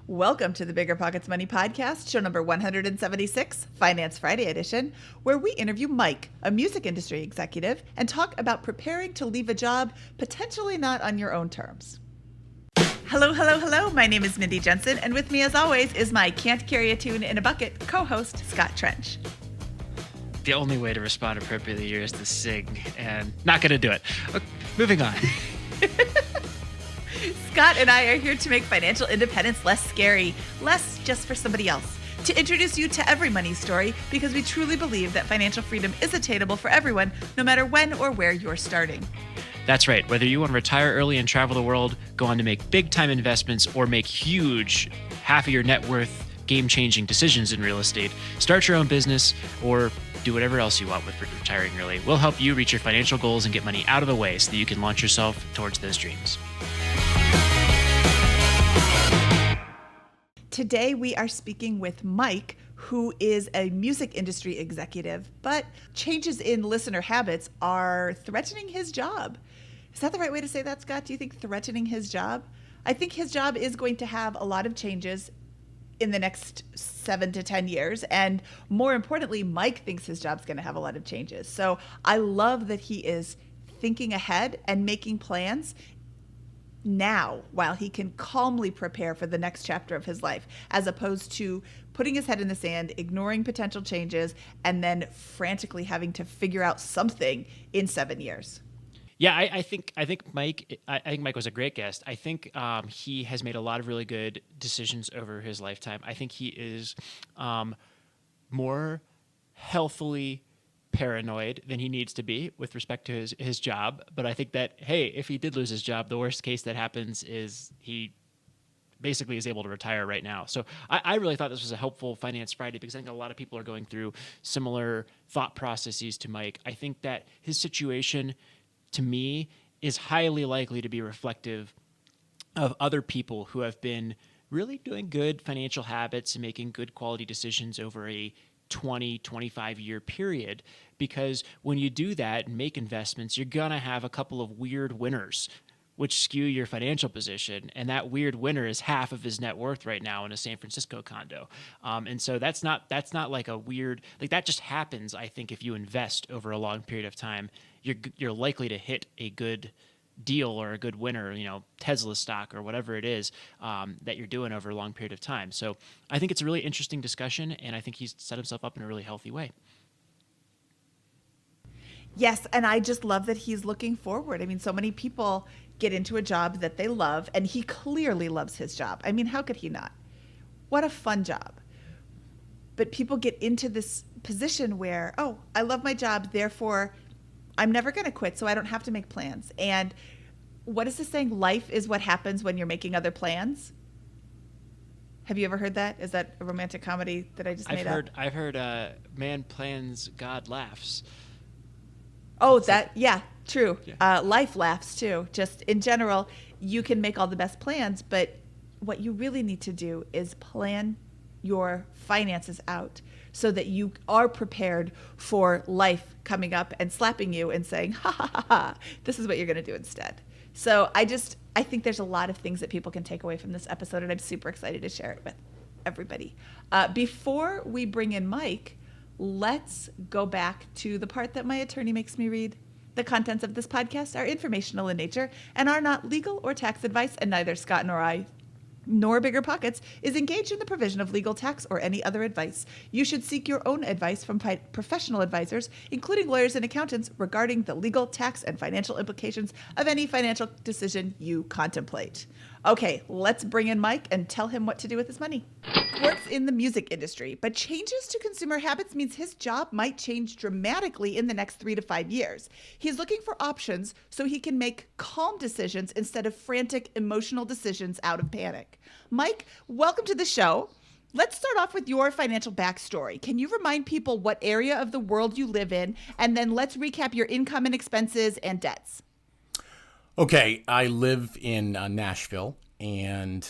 Welcome to the BiggerPockets Money Podcast, show number 176, Finance Friday edition, where we interview Mike, a music industry executive, and talk about preparing to leave a job potentially not on your own terms. Hello, hello, hello. My name is Mindy Jensen, and with me as always is my Can't Carry a Tune in a Bucket co-host, Scott Trench. The only way to respond appropriately here is to sing, and not going to do it. Okay, moving on. Scott and I are here to make financial independence less scary, less just for somebody else, to introduce you to every money story because we truly believe that financial freedom is attainable for everyone, no matter when or where you're starting. That's right. Whether you want to retire early and travel the world, go on to make big-time investments, or make huge, half of your net worth, game-changing decisions in real estate, start your own business, or do whatever else you want with retiring early. We'll help you reach your financial goals and get money out of the way so that you can launch yourself towards those dreams. Today, we are speaking with Mike, who is a music industry executive, but changes in listener habits are threatening his job. Is that the right way to say that, Scott? Do you think threatening his job? I think his job is going to have a lot of changes in the next 7 to 10 years. And more importantly, Mike thinks his job's going to have a lot of changes. So I love that he is thinking ahead and making plans now while he can calmly prepare for the next chapter of his life, as opposed to putting his head in the sand, ignoring potential changes, and then frantically having to figure out something in 7 years. Yeah, I think Mike. I think Mike was a great guest. I think he has made a lot of really good decisions over his lifetime. I think he is more healthily paranoid than he needs to be with respect to his job. But I think that, hey, if he did lose his job, the worst case that happens is he basically is able to retire right now. So I really thought this was a helpful Finance Friday because I think a lot of people are going through similar thought processes to Mike. I think that his situation, to me, is highly likely to be reflective of other people who have been really doing good financial habits and making good quality decisions over a 20, 25 year period, because when you do that and make investments, you're going to have a couple of weird winners which skew your financial position. And that weird winner is half of his net worth right now in a San Francisco condo. And so that's not like a weird, like that just happens. I think if you invest over a long period of time, you're likely to hit a good deal or a good winner, Tesla stock or whatever it is that you're doing over a long period of time. So I think it's a really interesting discussion, and I think he's set himself up in a really healthy way. Yes, and I just love that he's looking forward. I mean, so many people get into a job that they love, and he clearly loves his job. I mean, how could he not? What a fun job. But people get into this position where, oh, I love my job, therefore I'm never going to quit, so I don't have to make plans. And what is this saying? Life is what happens when you're making other plans. Have you ever heard that? Is that a romantic comedy that I just made up? I've heard man plans, God laughs. Oh, yeah, true. Yeah. Life laughs too. Just in general, you can make all the best plans, but what you really need to do is plan your finances out so that you are prepared for life coming up and slapping you and saying, ha, ha, ha, ha, this is what you're going to do instead. So I think there's a lot of things that people can take away from this episode, and I'm super excited to share it with everybody. Before we bring in Mike, let's go back to the part that my attorney makes me read. The contents of this podcast are informational in nature and are not legal or tax advice, and neither Scott nor I nor BiggerPockets is engaged in the provision of legal, tax, or any other advice. You should seek your own advice from professional advisors, including lawyers and accountants, regarding the legal, tax, and financial implications of any financial decision you contemplate. Okay, let's bring in Mike and tell him what to do with his money. Works in the music industry, but changes to consumer habits means his job might change dramatically in the next 3 to 5 years. He's looking for options so he can make calm decisions instead of frantic, emotional decisions out of panic. Mike, welcome to the show. Let's start off with your financial backstory. Can you remind people what area of the world you live in, and then let's recap your income and expenses and debts. Okay, I live in Nashville, and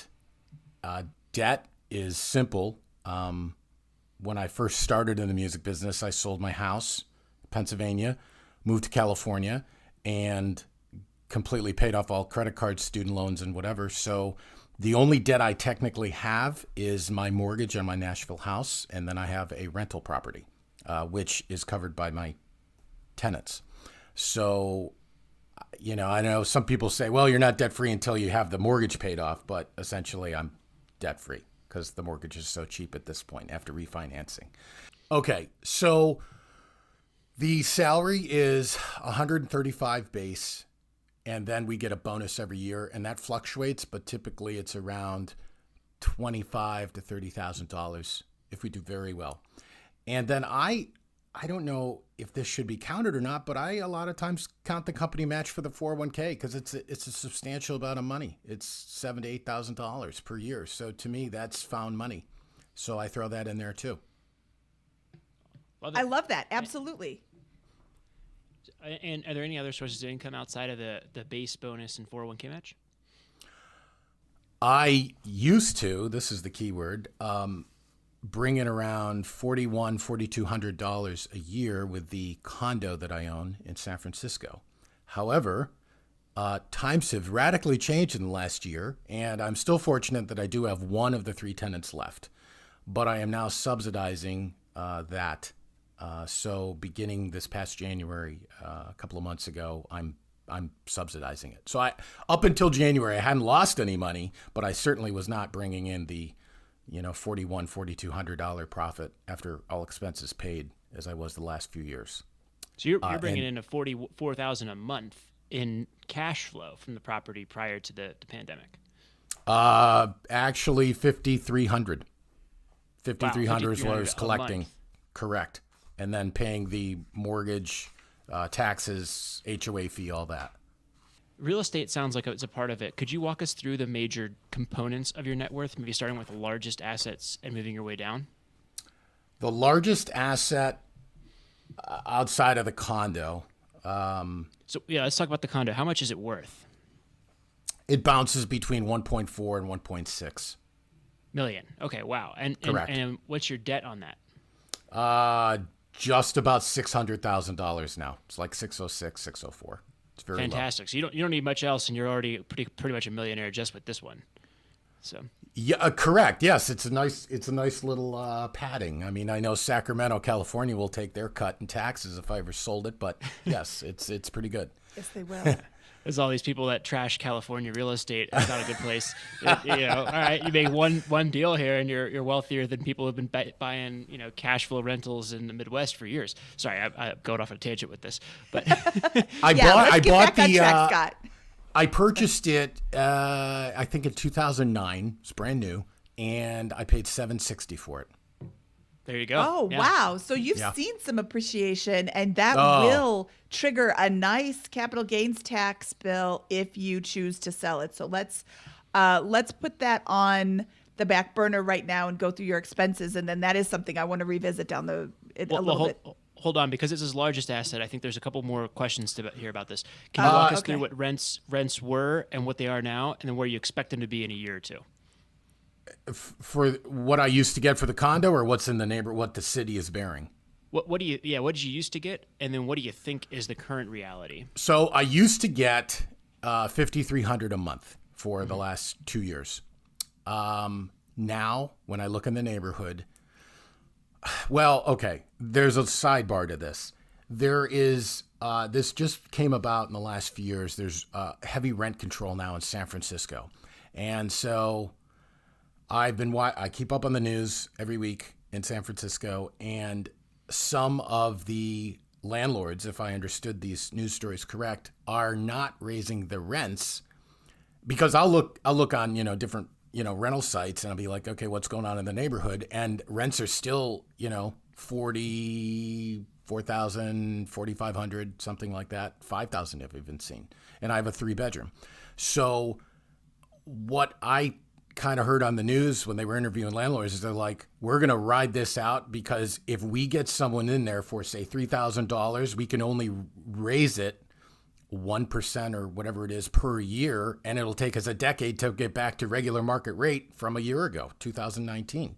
debt is simple. When I first started in the music business, I sold my house, Pennsylvania, moved to California, and completely paid off all credit cards, student loans, and whatever. So The only debt I technically have is my mortgage on my Nashville house, and then I have a rental property, which is covered by my tenants. So, I know some people say, well, you're not debt free until you have the mortgage paid off, but essentially I'm debt free because the mortgage is so cheap at this point after refinancing. Okay, so the salary is 135 base, and then we get a bonus every year, and that fluctuates, but typically it's around $25,000 to $30,000 if we do very well. And then I don't know if this should be counted or not, but I a lot of times count the company match for the 401k because it's a substantial amount of money. It's $7,000 to $8,000 per year. So to me, that's found money. So I throw that in there too. I love that. Absolutely. And are there any other sources of income outside of the base bonus and 401k match? I used to, this is the key word, bring in around $4,200 a year with the condo that I own in San Francisco. However, times have radically changed in the last year, and I'm still fortunate that I do have one of the 3 tenants left. But I am now subsidizing that. So beginning this past January, a couple of months ago, I'm subsidizing it. So up until January, I hadn't lost any money, but I certainly was not bringing in the $4,200 profit after all expenses paid as I was the last few years. So you're bringing in a $44,000 a month in cash flow from the property prior to the pandemic. Actually, $5,300. $5,300 is what I was collecting. Correct. And then paying the mortgage, taxes, HOA fee, all that. Real estate sounds like it's a part of it. Could you walk us through the major components of your net worth, maybe starting with the largest assets and moving your way down? The largest asset outside of the condo. Let's talk about the condo. How much is it worth? It bounces between 1.4 and 1.6 million. Okay, wow. Correct. And what's your debt on that? Just about $600,000 now. It's like 606, 604. It's very fantastic. Low. So you don't need much else, and you're already pretty much a millionaire just with this one. So yeah, correct. Yes, it's a nice little padding. I mean, I know Sacramento, California will take their cut in taxes if I ever sold it, but yes, it's pretty good. Yes, they will. There's all these people that trash California real estate. It's not a good place. All right, you make one deal here, and you're wealthier than people who've been buying cash flow rentals in the Midwest for years. Sorry, I'm going off on a tangent with this, but I bought the Scott. I purchased it I think in 2009. It's brand new, and I paid $760 for it. There you go. Oh, yeah. Wow. So you've seen some appreciation, and that will trigger a nice capital gains tax bill if you choose to sell it. So let's put that on the back burner right now and go through your expenses. And then that is something I want to revisit down a little bit. Hold on, because it's his largest asset. I think there's a couple more questions to hear about this. Can you walk us through what rents were and what they are now, and then where you expect them to be in a year or two? For what I used to get for the condo, or what's in the neighborhood, what the city is bearing? What did you used to get, and then what do you think is the current reality? So I used to get $5,300 a month for the last 2 years. Now, when I look in the neighborhood, there's a sidebar to this. There is this just came about in the last few years. There's heavy rent control now in San Francisco, and so I keep up on the news every week in San Francisco, and some of the landlords, if I understood these news stories correct, are not raising the rents, because I'll look on different rental sites, and I'll be like, okay, what's going on in the neighborhood? And rents are still $44,000, $4,500, something like that, $5,000 I've even seen, and I have a 3-bedroom. So what I kind of heard on the news when they were interviewing landlords is they're like, we're going to ride this out, because if we get someone in there for, say, $3,000, we can only raise it 1% or whatever it is per year, and it'll take us a decade to get back to regular market rate from a year ago, 2019.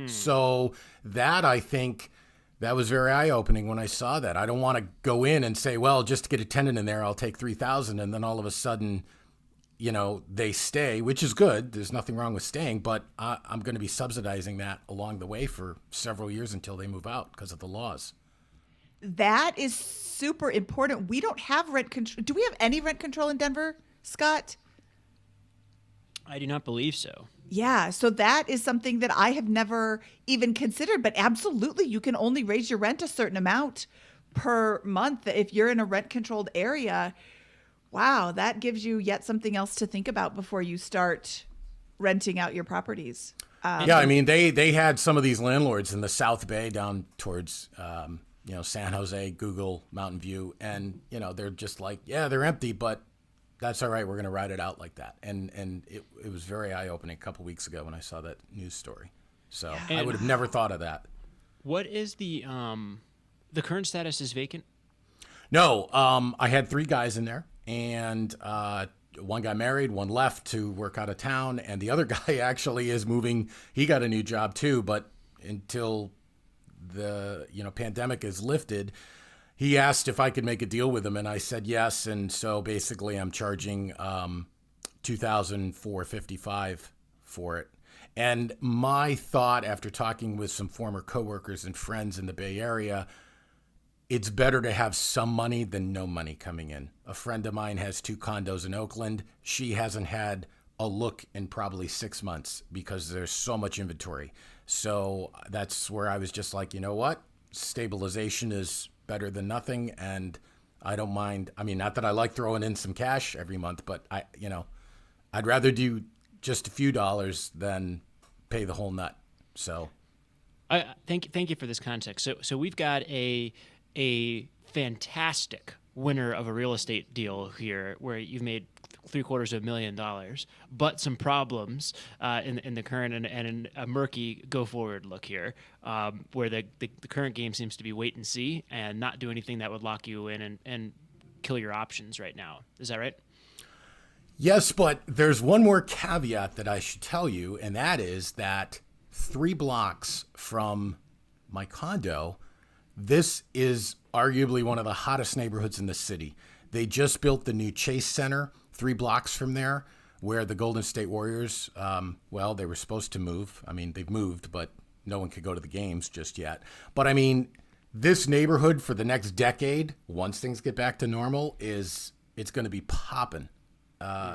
So that, I think, that was very eye-opening when I saw that. I don't want to go in and say, well, just to get a tenant in there, I'll take $3,000, and then all of a sudden they stay, which is good. There's nothing wrong with staying, but I'm going to be subsidizing that along the way for several years until they move out because of the laws. That is super important. We don't have rent control. Do we have any rent control in Denver, Scott? I do not believe so. Yeah, so that is something that I have never even considered, but absolutely you can only raise your rent a certain amount per month if you're in a rent controlled area. Wow, that gives you yet something else to think about before you start renting out your properties. Yeah, I mean, they had some of these landlords in the South Bay down towards, San Jose, Google, Mountain View, and, they're just like, yeah, they're empty, but that's all right. We're going to ride it out like that. And it was very eye-opening a couple weeks ago when I saw that news story. So I would have never thought of that. What is the current status is vacant? No, I had 3 guys in there, and one got married, one left to work out of town, and the other guy actually is moving. He got a new job too, but until the pandemic is lifted, he asked if I could make a deal with him, and I said yes. And so basically, I'm charging $2,455 for it. And my thought, after talking with some former coworkers and friends in the Bay Area, it's better to have some money than no money coming in. A friend of mine has 2 condos in Oakland. She hasn't had a look in probably 6 months because there's so much inventory. So that's where I was just like, you know what? Stabilization is better than nothing, and I don't mind. I mean, not that I like throwing in some cash every month, but I'd rather do just a few dollars than pay the whole nut. So, I thank you for this context. So we've got a fantastic winner of a real estate deal here, where you've made $750,000, but some problems in the current and in a murky go forward look here, where the current game seems to be wait and see and not do anything that would lock you in and kill your options right now. Is that right? Yes, but there's one more caveat that I should tell you, and that is that 3 blocks from my condo, this is arguably one of the hottest neighborhoods in the city. They just built the new Chase Center 3 blocks from there, where the Golden State Warriors, they were supposed to move. I mean, they've moved, but no one could go to the games just yet. But I mean, this neighborhood for the next decade, once things get back to normal, it's going to be popping.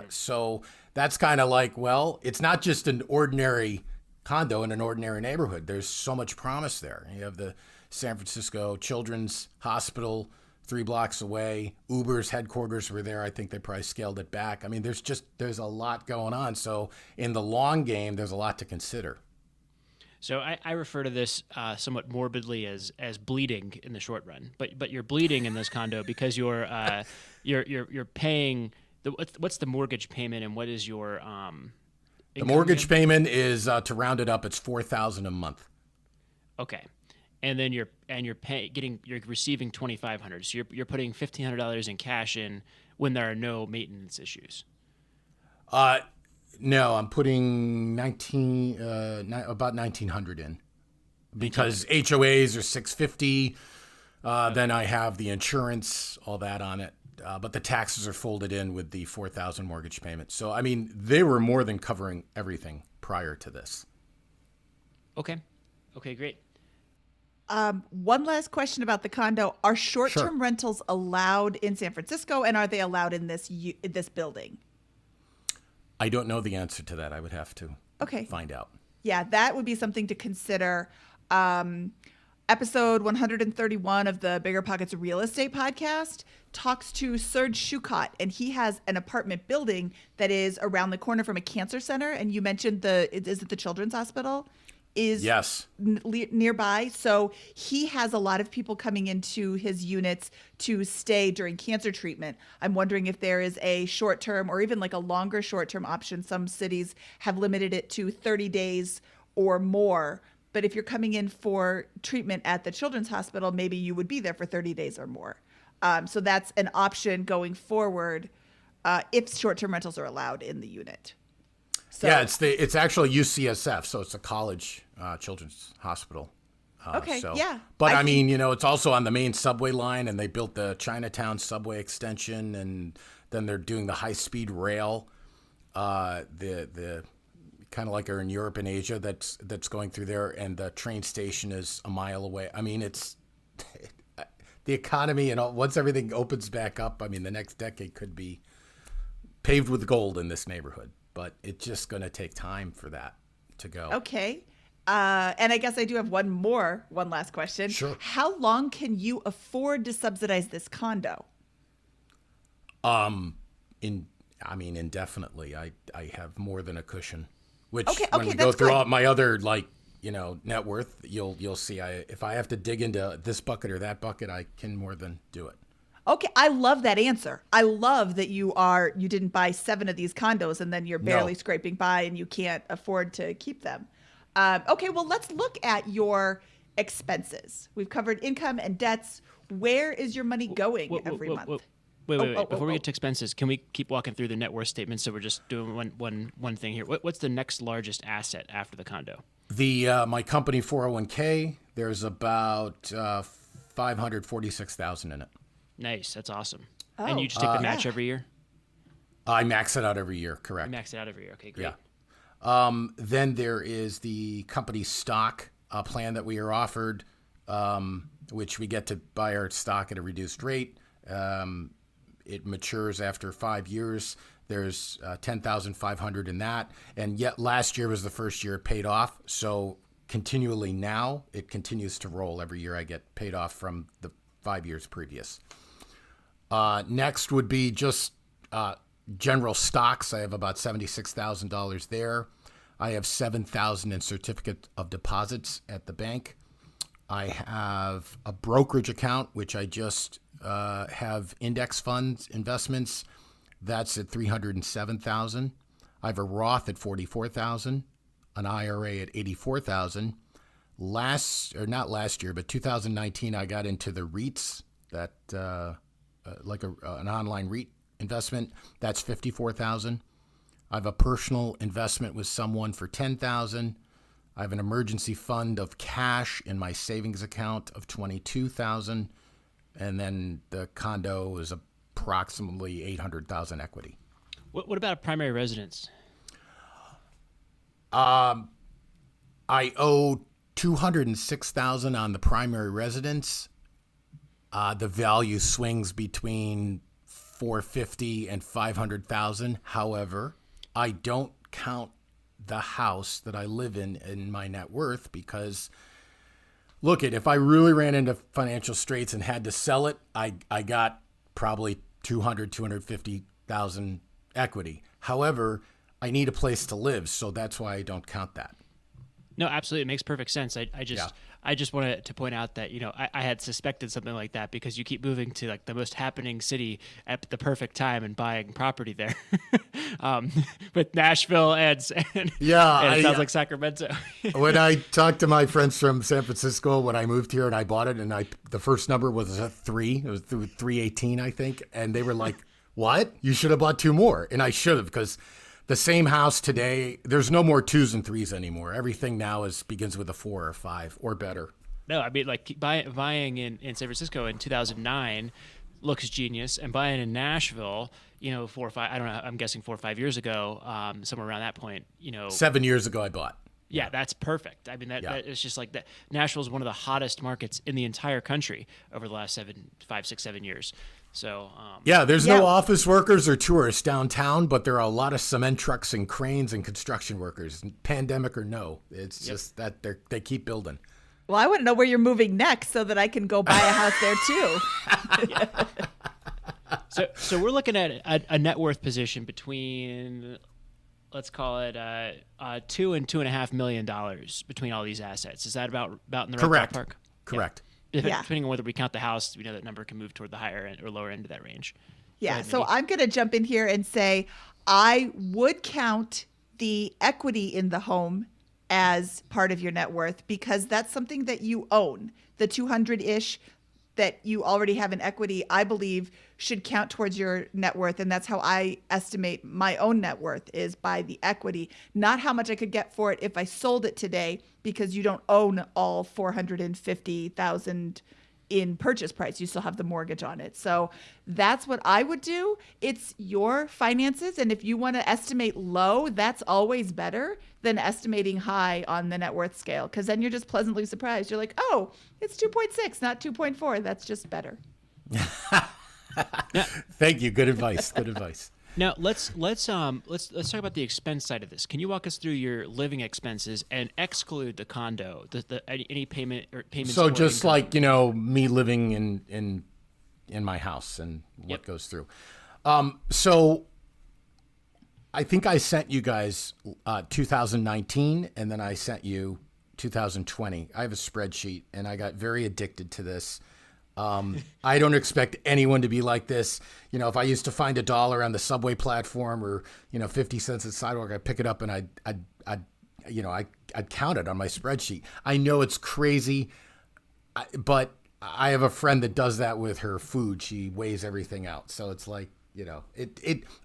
So that's kind of like, well, it's not just an ordinary condo in an ordinary neighborhood. There's so much promise there. You have the San Francisco Children's Hospital 3 blocks away. Uber's headquarters were there. I think they probably scaled it back. I mean, there's a lot going on. So in the long game, there's a lot to consider. So I refer to this somewhat morbidly as bleeding in the short run, but you're bleeding in this condo because you're paying what's the mortgage payment, and what is your the mortgage payment is to round it up, it's $4,000 a month. Okay. And then you're receiving $2,500. So you're putting $1,500 in cash in when there are no maintenance issues. No, I'm putting about $1,900 in, because HOAs are $650. Then I have the insurance, all that on it. But the taxes are folded in with the $4,000 mortgage payment. So I mean, they were more than covering everything prior to this. Okay, great. One last question about the condo. Are short-term rentals allowed in San Francisco, and are they allowed in this building? I don't know the answer to that. I would have to find out. Yeah, that would be something to consider. Episode 131 of the BiggerPockets Real Estate Podcast talks to Serge Shukat, and he has an apartment building that is around the corner from a cancer center. And you mentioned is it the Children's Hospital? Yes. Nearby. So he has a lot of people coming into his units to stay during cancer treatment. I'm wondering if there is a short-term or even like a longer short-term option. Some cities have limited it to 30 days or more. But if you're coming in for treatment at the Children's Hospital, maybe you would be there for 30 days or more. So that's an option going forward if short-term rentals are allowed in the unit. So, yeah, it's actually UCSF, so it's a college children's hospital. Yeah. But I mean, it's also on the main subway line, and they built the Chinatown subway extension, and then they're doing the high-speed rail. the kind of like are in Europe and Asia that's going through there, and the train station is a mile away. I mean, it's the economy, and once everything opens back up, I mean, the next decade could be paved with gold in this neighborhood, but it's just going to take time for that to go. Okay. And I guess I do have one last question. Sure. How long can you afford to subsidize this condo? Indefinitely. I have more than a cushion, which Okay, when we that's go through good. all my other net worth, you'll see. If I have to dig into this bucket or that bucket, I can more than do it. Okay, I love that answer. I love that you didn't buy 7 of these condos and then you're barely No. scraping by and you can't afford to keep them. Okay, well, let's look at your expenses. We've covered income and debts. Where is your money going every month? Wait. Before we get to expenses, can we keep walking through the net worth statement? So we're just doing one thing here. What's the next largest asset after the condo? My company 401k, there's about 546,000 in it. Nice, that's awesome. Oh, And you just take the match yeah. every year? I max it out every year, correct? You max it out every year. Okay, great. Yeah. Then there is the company stock plan that we are offered, which we get to buy our stock at a reduced rate. It matures after 5 years. There's 10,500 in that, and yet last year was the first year it paid off. So continually now it continues to roll. Every year I get paid off from the 5 years previous. Next would be just general stocks. I have about $76,000 there. I have $7,000 in certificate of deposits at the bank. I have a brokerage account, which I just have index funds investments. That's at $307,000. I have a Roth at $44,000, an IRA at $84,000. Not last year, but 2019, I got into the REITs, that an online REIT investment. That's $54,000. I have a personal investment with someone for $10,000. I have an emergency fund of cash in my savings account of $22,000, and then the condo is approximately $800,000 equity. What about a primary residence? I owe $206,000 on the primary residence. The value swings between $450,000 and $500,000. However, I don't count the house that I live in my net worth, because if I really ran into financial straits and had to sell it, I got probably $250,000 equity. However, I need a place to live, so that's why I don't count that. No, absolutely. It makes perfect sense. I just wanted to point out that, I had suspected something like that because you keep moving to like the most happening city at the perfect time and buying property there. With Nashville and it sounds like Sacramento. When I talked to my friends from San Francisco when I moved here and I bought it, and the first number was a 3. It was 318, I think. And they were like, "What? You should have bought 2 more." And I should have, because the same house today, there's no more 2s and 3s anymore. Everything now begins with a 4 or 5 or better. No, I mean, like buying in San Francisco in 2009 looks genius, and buying in Nashville, 4 or 5, I don't know, I'm guessing 4 or 5 years ago, somewhere around that point, 7 years ago I bought. Yeah, that's perfect. I mean, that it's just like that. Nashville is one of the hottest markets in the entire country over the last 5, 6, 7 years. So there's no office workers or tourists downtown, but there are a lot of cement trucks and cranes and construction workers, pandemic or no. It's just that they keep building. Well, I want to know where you're moving next so that I can go buy a house there too. So we're looking at a net worth position between, let's call it $2 and $2.5 million between all these assets. Is that about in the right ballpark? Correct. Depending on whether we count the house, we know that number can move toward the higher end or lower end of that range. Yeah. Ahead, So Mindy. I'm going to jump in here and say I would count the equity in the home as part of your net worth, because that's something that you own. The 200-ish that you already have in equity, I believe, should count towards your net worth. And that's how I estimate my own net worth, is by the equity, not how much I could get for it if I sold it today, because you don't own all 450,000 in purchase price. You still have the mortgage on it. So that's what I would do. It's your finances. And if you want to estimate low, that's always better than estimating high on the net worth scale. Because then you're just pleasantly surprised. You're like, oh, it's 2.6, not 2.4. That's just better. Thank you. Good advice. Good advice. Now let's talk about the expense side of this. Can you walk us through your living expenses and exclude the condo, any payment or payments? So just like me living in my house and what goes through. So I think I sent you guys 2019, and then I sent you 2020. I have a spreadsheet, and I got very addicted to this. I don't expect anyone to be like this. If I used to find $1 on the subway platform or 50 cents at the sidewalk, I'd pick it up and I'd count it on my spreadsheet. I know it's crazy, but I have a friend that does that with her food. She weighs everything out. So it's like,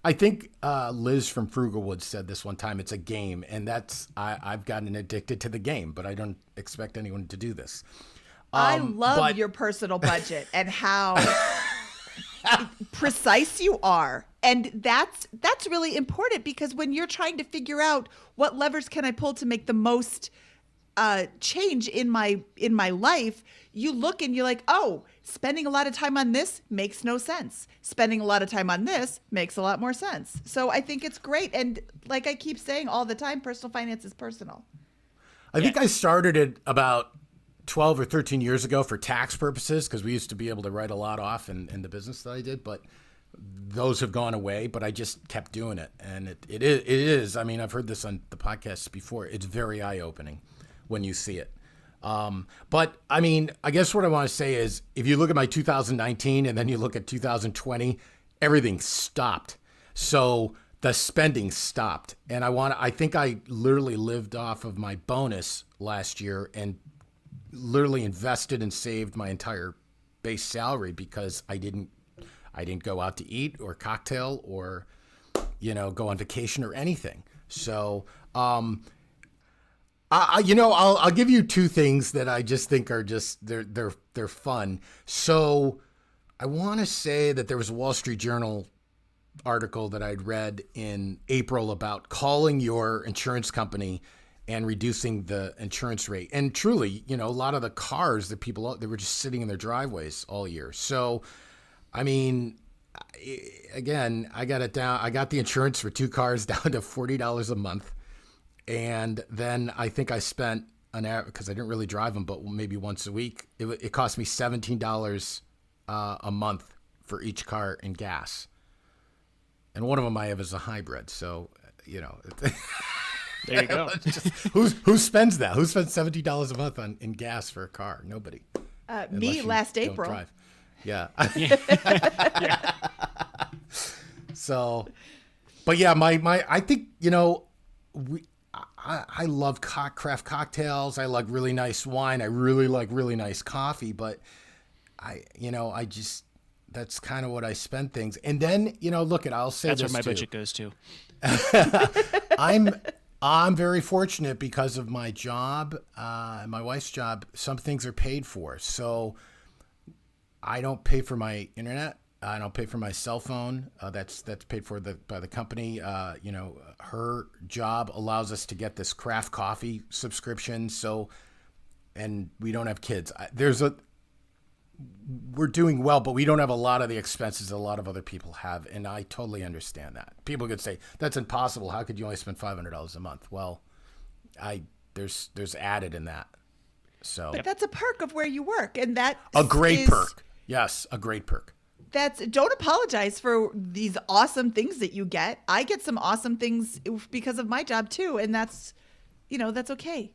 I think Liz from Frugalwood said this one time, it's a game, and I've gotten addicted to the game, but I don't expect anyone to do this. I love your personal budget and how precise you are. And that's really important, because when you're trying to figure out what levers can I pull to make the most change in my life, you look and you're like, oh, spending a lot of time on this makes no sense. Spending a lot of time on this makes a lot more sense. So I think it's great. And like I keep saying all the time, personal finance is personal. I think I started it about 12 or 13 years ago for tax purposes, because we used to be able to write a lot off in the business that I did, but those have gone away. But I just kept doing it, and it is. I mean, I've heard this on the podcast before. It's very eye-opening when you see it. But I mean, I guess what I want to say is, if you look at my 2019 and then you look at 2020, everything stopped. So the spending stopped, and I think I literally lived off of my bonus last year and literally invested and saved my entire base salary, because I didn't go out to eat or cocktail or go on vacation or anything. So I'll give you two things that I just think are just they're fun. So I want to say that there was a Wall Street Journal article that I'd read in April about calling your insurance company and reducing the insurance rate. And truly, a lot of the cars that they were just sitting in their driveways all year. So, I mean, again, I got it down. I got the insurance for 2 cars down to $40 a month. And then I think I spent because I didn't really drive them, but maybe once a week, it cost me $17 a month for each car in gas. And one of them I have is a hybrid. So, there you go. Who spends that? Who spends $70 a month in gas for a car? Nobody. Me last April. Don't drive. Yeah. Yeah. So, but yeah, I think I love craft cocktails. I like really nice wine. I really like really nice coffee. But I just, that's kind of what I spend things. And then I'll say that's this where my too. budget goes to. I'm very fortunate because of my job, my wife's job. Some things are paid for, so I don't pay for my internet. I don't pay for my cell phone. That's paid for by the company. Her job allows us to get this craft coffee subscription. So, and we don't have kids. We're doing well, but we don't have a lot of the expenses a lot of other people have, and I totally understand that. People could say that's impossible. How could you only spend $500 a month? Well, there's added in that. So, but that's a perk of where you work, and that a great perk. Yes, a great perk. Don't apologize for these awesome things that you get. I get some awesome things because of my job too, and that's okay.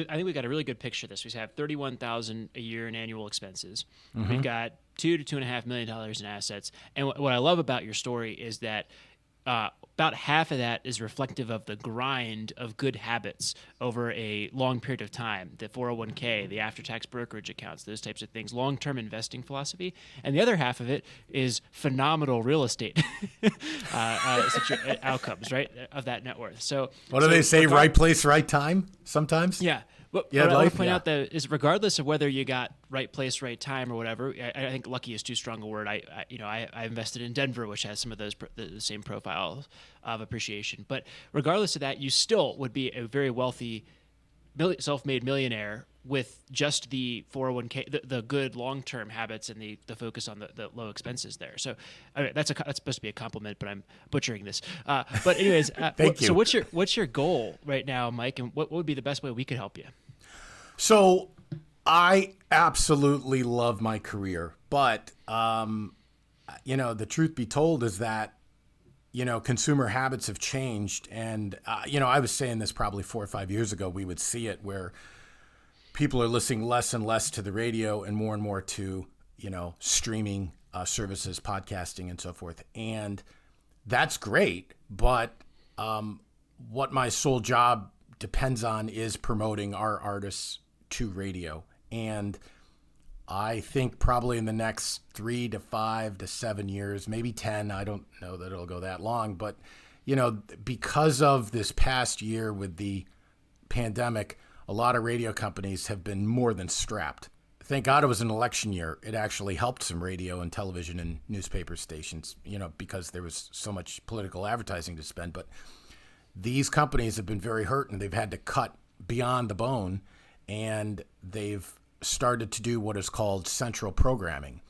I think we got a really good picture of this. We have $31,000 a year in annual expenses. Mm-hmm. We've got $2 to $2.5 million in assets. And what I love about your story is that about half of that is reflective of the grind of good habits over a long period of time. The 401k, the after-tax brokerage accounts, those types of things, long-term investing philosophy. And the other half of it is phenomenal real estate outcomes, right, of that net worth. So what do they say? Right place, right time sometimes? Yeah. What Yeah, I want life, to point yeah. out though is regardless of whether you got right place, right time, or whatever. I think lucky is too strong a word. I invested in Denver, which has some of those the same profiles of appreciation. But regardless of that, you still would be a very wealthy, self-made millionaire with just the 401k, the good long-term habits and the focus on the low expenses there. So I mean, that's supposed to be a compliment, but I'm butchering this. But anyways, Thank you. So what's your goal right now, Mike? And what would be the best way we could help you? So I absolutely love my career, but the truth be told is that consumer habits have changed, and I was saying this probably 4 or 5 years ago. We would see it where people are listening less and less to the radio and more to streaming services, podcasting, and so forth, and that's great. But what my sole job depends on is promoting our artists to radio. And I think probably in the next 3 to 5 to 7 years, maybe 10, I don't know that it'll go that long, but because of this past year with the pandemic, a lot of radio companies have been more than strapped. Thank God it was an election year. It actually helped some radio and television and newspaper stations, because there was so much political advertising to spend. But these companies have been very hurt, and they've had to cut beyond the bone, and they've started to do what is called central programming.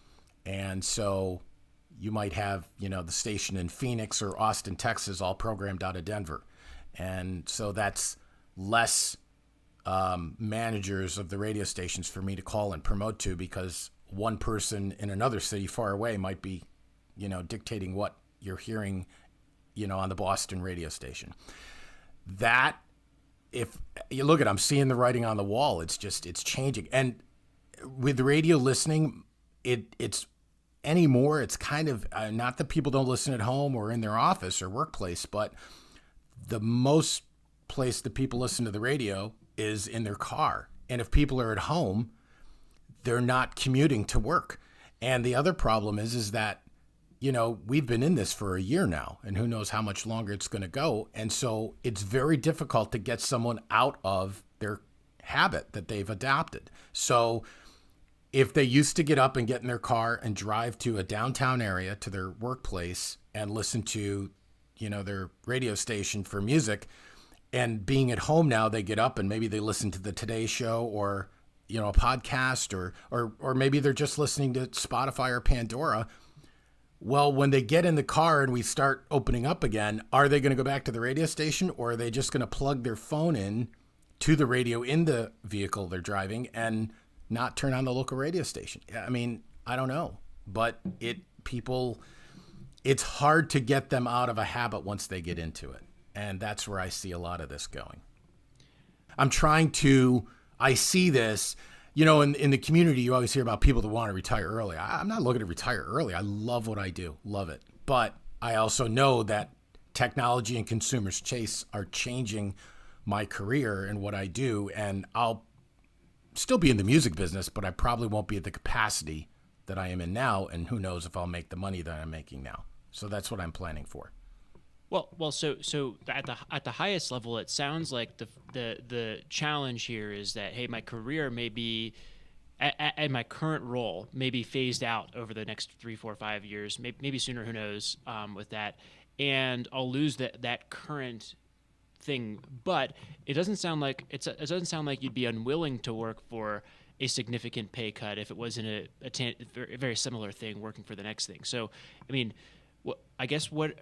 And so you might have, the station in Phoenix or Austin, Texas, all programmed out of Denver. And so that's less managers of the radio stations for me to call and promote to, because one person in another city far away might be, dictating what you're hearing, on the Boston radio station. That, if you look at, I'm seeing the writing on the wall. It's changing. And with radio listening, it's anymore. It's kind of not that people don't listen at home or in their office or workplace, but the most place that people listen to the radio is in their car. And if people are at home, they're not commuting to work. And the other problem is that, we've been in this for a year now, and who knows how much longer it's going to go. And so it's very difficult to get someone out of their habit that they've adopted. So if they used to get up and get in their car and drive to a downtown area to their workplace and listen to, their radio station for music, and being at home now, they get up and maybe they listen to the Today Show or, a podcast, or maybe they're just listening to Spotify or Pandora. Well, when they get in the car and we start opening up again, are they going to go back to the radio station, or are they just going to plug their phone in to the radio in the vehicle they're driving and not turn on the local radio station? I mean, I don't know, but it's hard to get them out of a habit once they get into it. And that's where I see a lot of this going. I see this, in the community, you always hear about people that want to retire early. I'm not looking to retire early. I love what I do, love it. But I also know that technology and consumers' tastes are changing my career and what I do. And I'll still be in the music business, but I probably won't be at the capacity that I am in now. And who knows if I'll make the money that I'm making now. So that's what I'm planning for. Well, so at the highest level, it sounds like the challenge here is that, hey, my career may be at my current role may be phased out over the next 3, 4, 5 years, maybe sooner, who knows, with that, and I'll lose that current thing. But it doesn't sound like it doesn't sound like you'd be unwilling to work for a significant pay cut if it was in a very similar thing, working for the next thing. So, I mean, I guess what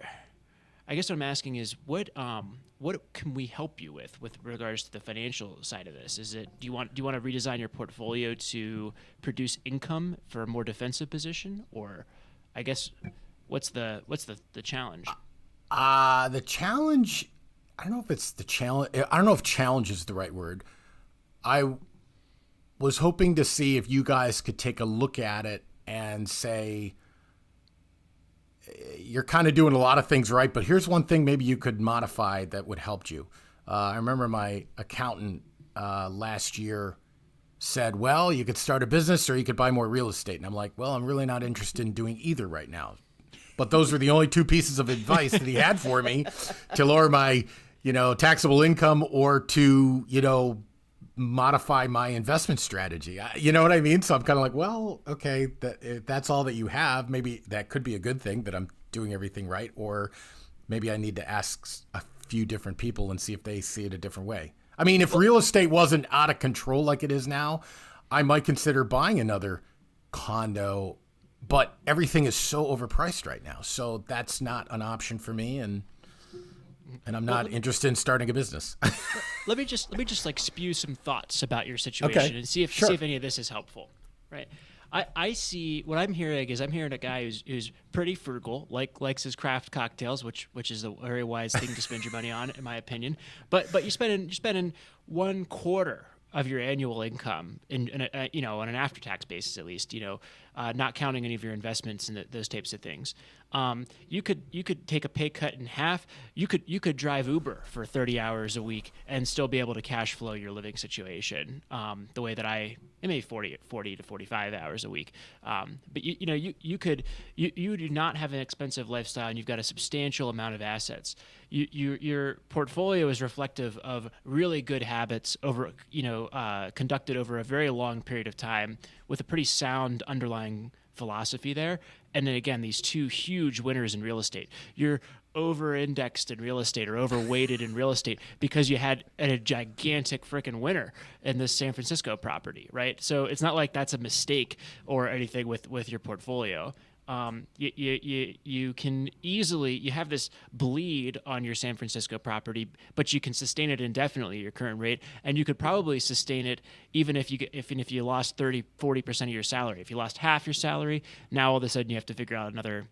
I'm asking is what can we help you with regards to the financial side of this? Is it do you want to redesign your portfolio to produce income for a more defensive position, or I guess what's the challenge? The challenge, I don't know if it's the challenge. I don't know if challenge is the right word. I was hoping to see if you guys could take a look at it and say, you're kind of doing a lot of things right, but here's one thing maybe you could modify that would help you. I remember my accountant last year said, well, you could start a business or you could buy more real estate. And I'm like, well, I'm really not interested in doing either right now. But those were the only two pieces of advice that he had for me to lower my, taxable income or to, modify my investment strategy. You know what I mean? So I'm kind of like, well, okay, if that's all that you have, maybe that could be a good thing that I'm doing everything right. Or maybe I need to ask a few different people and see if they see it a different way. I mean, if real estate wasn't out of control like it is now, I might consider buying another condo, but everything is so overpriced right now. So that's not an option for me. And I'm not interested in starting a business. let me just like spew some thoughts about your situation and see if any of this is helpful, right? I see what I'm hearing is a guy who's pretty frugal, likes his craft cocktails, which is a very wise thing to spend your money on, in my opinion. But you're spending 1/4 of your annual income on an after-tax basis, at least, not counting any of your investments and those types of things. You could take a pay cut in half. You could drive Uber for 30 hours a week and still be able to cash flow your living situation. The way that it may be 40 to 45 hours a week. But you do not have an expensive lifestyle, and you've got a substantial amount of assets. Your portfolio is reflective of really good habits conducted over a very long period of time with a pretty sound underlying philosophy there. And then again, these two huge winners in real estate. You're over-indexed in real estate or overweighted in real estate because you had a gigantic freaking winner in this San Francisco property, right? So it's not like that's a mistake or anything with your portfolio. You can easily, you have this bleed on your San Francisco property, but you can sustain it indefinitely at your current rate, and you could probably sustain it even if you lost 30-40% of your salary. If you lost half your salary, now all of a sudden you have to figure out another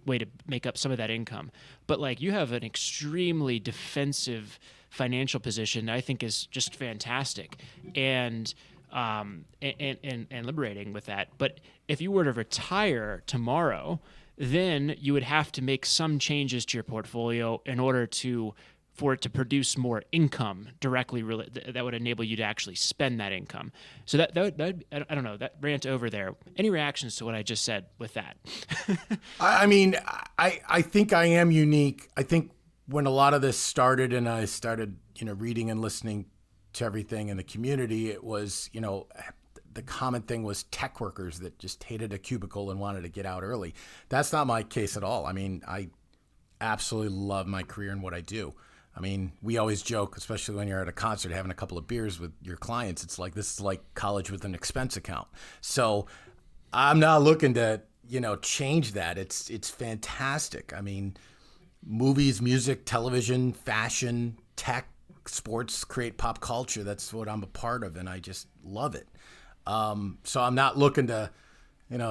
way to make up some of that income. But like, you have an extremely defensive financial position that I think is just fantastic and liberating with that. But if you were to retire tomorrow, then you would have to make some changes to your portfolio in order for it to produce more income directly that would enable you to actually spend that income. So that I don't know, that rant over there. Any reactions to what I just said with that? I mean, I think I am unique. I think when a lot of this started and I started, reading and listening to everything in the community, it was, the common thing was tech workers that just hated a cubicle and wanted to get out early. That's not my case at all. I mean, I absolutely love my career and what I do. I mean, we always joke, especially when you're at a concert having a couple of beers with your clients, it's like, this is like college with an expense account. So I'm not looking to, change that. It's fantastic. I mean, movies, music, television, fashion, tech, sports create pop culture. That's what I'm a part of, and I just love it. So I'm not looking to,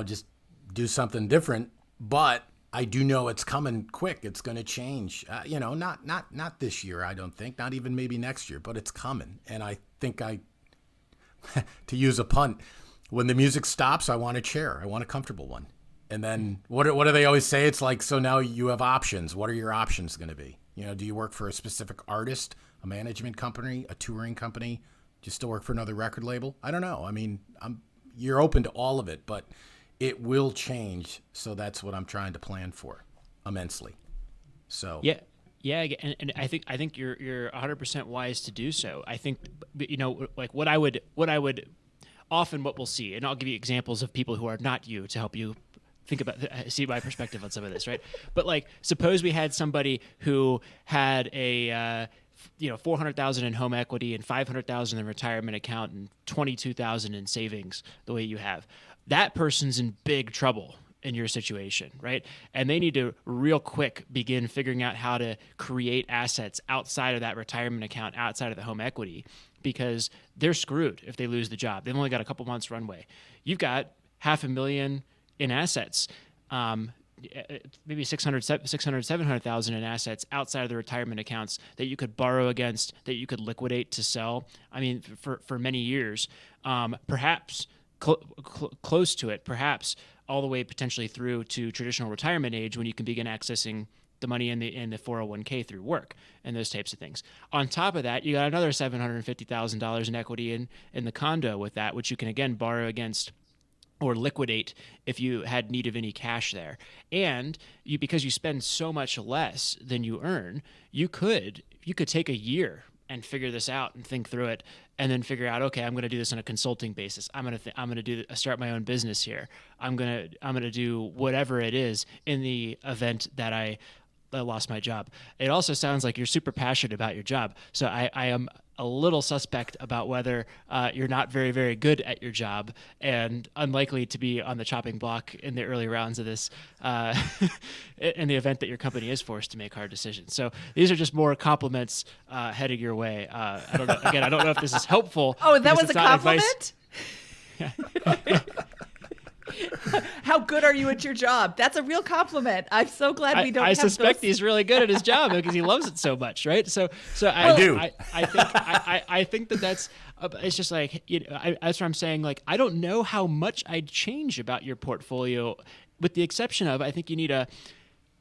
just do something different, but I do know it's coming quick. It's going to change. Not this year, I don't think, not even maybe next year, but it's coming. And I think to use a pun, when the music stops, I want a chair. I want a comfortable one. And then what do they always say? It's like, so now you have options. What are your options going to be? Do you work for a specific artist, a management company, a touring company? Do you still work for another record label? I don't know. I mean, you're open to all of it, but it will change. So that's what I'm trying to plan for immensely. So yeah, and I think you're 100% wise to do so. I think, like what I would often what we'll see, and I'll give you examples of people who are not you to help you think about, see my perspective on some of this, right? But like, suppose we had somebody who had a $400,000 in home equity and $500,000 in retirement account and $22,000 in savings, the way you have. That person's in big trouble in your situation, right? And they need to real quick begin figuring out how to create assets outside of that retirement account, outside of the home equity, because they're screwed if they lose the job. They've only got a couple months runway. You've got $500,000 in assets, maybe 700,000 in assets outside of the retirement accounts that you could borrow against, that you could liquidate to sell. I mean, for many years, perhaps close to it, perhaps all the way potentially through to traditional retirement age, when you can begin accessing the money in the 401k through work and those types of things. On top of that, you got another $750,000 in equity in the condo with that, which you can again borrow against or liquidate if you had need of any cash there. And because you spend so much less than you earn, you could take a year and figure this out and think through it, and then figure out, okay, I'm going to do this on a consulting basis. I'm going to start my own business here. I'm going to do whatever it is in the event that I lost my job. It also sounds like you're super passionate about your job. So I am a little suspect about whether you're not very, very good at your job and unlikely to be on the chopping block in the early rounds of this in the event that your company is forced to make hard decisions. So these are just more compliments heading your way. I don't know. Again, I don't know if this is helpful. Oh, that was a compliment? How good are you at your job? That's a real compliment. I'm so glad we don't. I have suspect those. he's really good at his job because he loves it so much, right? So I do. I think that's. It's just like, that's what I'm saying. Like, I don't know how much I'd change about your portfolio, with the exception of, I think you need a.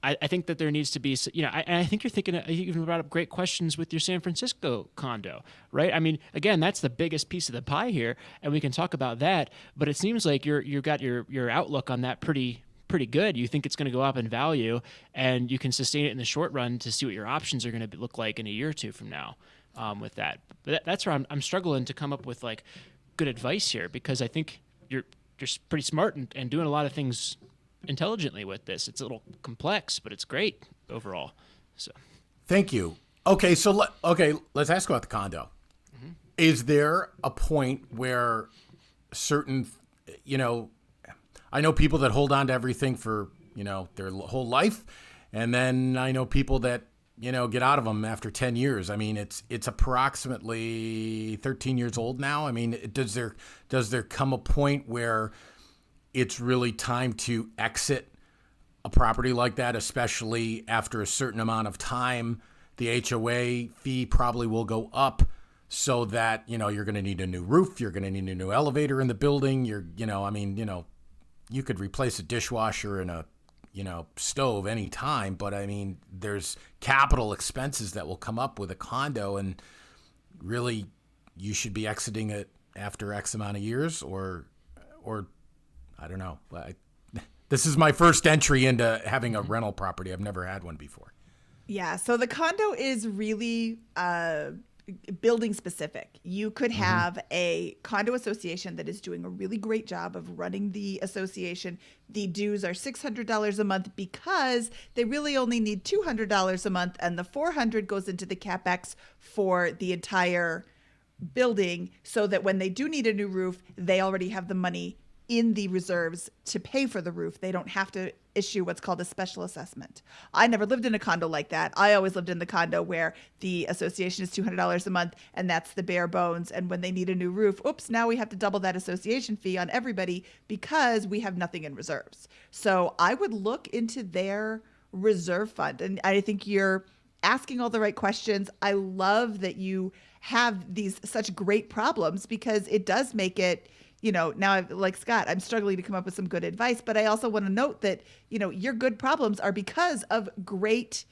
I think that there needs to be, and I think you're thinking, you even brought up great questions with your San Francisco condo, right? I mean, again, that's the biggest piece of the pie here, and we can talk about that. But it seems like you've got your outlook on that pretty good. You think it's going to go up in value, and you can sustain it in the short run to see what your options are going to look like in a year or two from now with that. But that's where I'm struggling to come up with like good advice here, because I think you're pretty smart and doing a lot of things intelligently with this. It's a little complex, but it's great overall. So, Thank you. Okay, so let's ask about the condo. Mm-hmm. Is there a point where certain, I know people that hold on to everything for, their whole life, and then I know people that, get out of them after 10 years. I mean, it's approximately 13 years old now. I mean, does there come a point where it's really time to exit a property like that, especially after a certain amount of time? The HOA fee probably will go up, so that, you're going to need a new roof. You're going to need a new elevator in the building. You could replace a dishwasher and a, stove any time. But I mean, there's capital expenses that will come up with a condo, and really you should be exiting it after X amount of years, or I don't know. This is my first entry into having a rental property. I've never had one before. Yeah, so the condo is really building specific. You could have a condo association that is doing a really great job of running the association. The dues are $600 a month because they really only need $200 a month, and the $400 goes into the CapEx for the entire building, so that when they do need a new roof, they already have the money in the reserves to pay for the roof. They don't have to issue what's called a special assessment. I never lived in a condo like that. I always lived in the condo where the association is $200 a month, and that's the bare bones. And when they need a new roof, oops, now we have to double that association fee on everybody because we have nothing in reserves. So I would look into their reserve fund. And I think you're asking all the right questions. I love that you have these such great problems, because it does make it, now, like Scott, I'm struggling to come up with some good advice, but I also want to note that, your good problems are because of great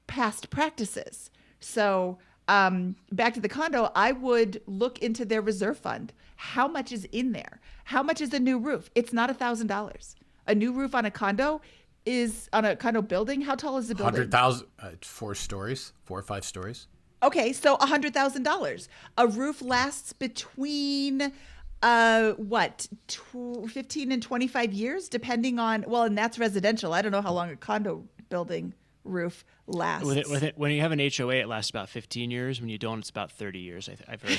past practices. So back to the condo, I would look into their reserve fund. How much is in there? How much is a new roof? It's not $1,000. A new roof on a condo building. How tall is the building? 100,000, 4 or 5 stories. Okay, so $100,000. A roof lasts between 15 and 25 years, depending on, and that's residential. I don't know how long a condo building roof lasts. With it, when you have an HOA, it lasts about 15 years. When you don't, it's about 30 years, I've heard.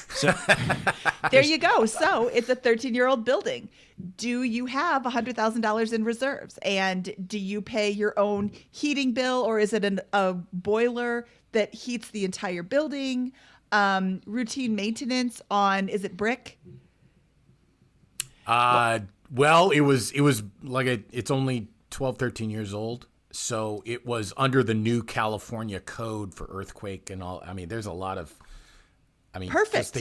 So there you go. So it's a 13-year-old building. Do you have $100,000 in reserves? And do you pay your own heating bill, or is it a boiler that heats the entire building? Routine maintenance on, is it brick? Well, it was like it's only 12, 13 years old. So it was under the new California code for earthquake and all. I mean, there's a lot of, perfect.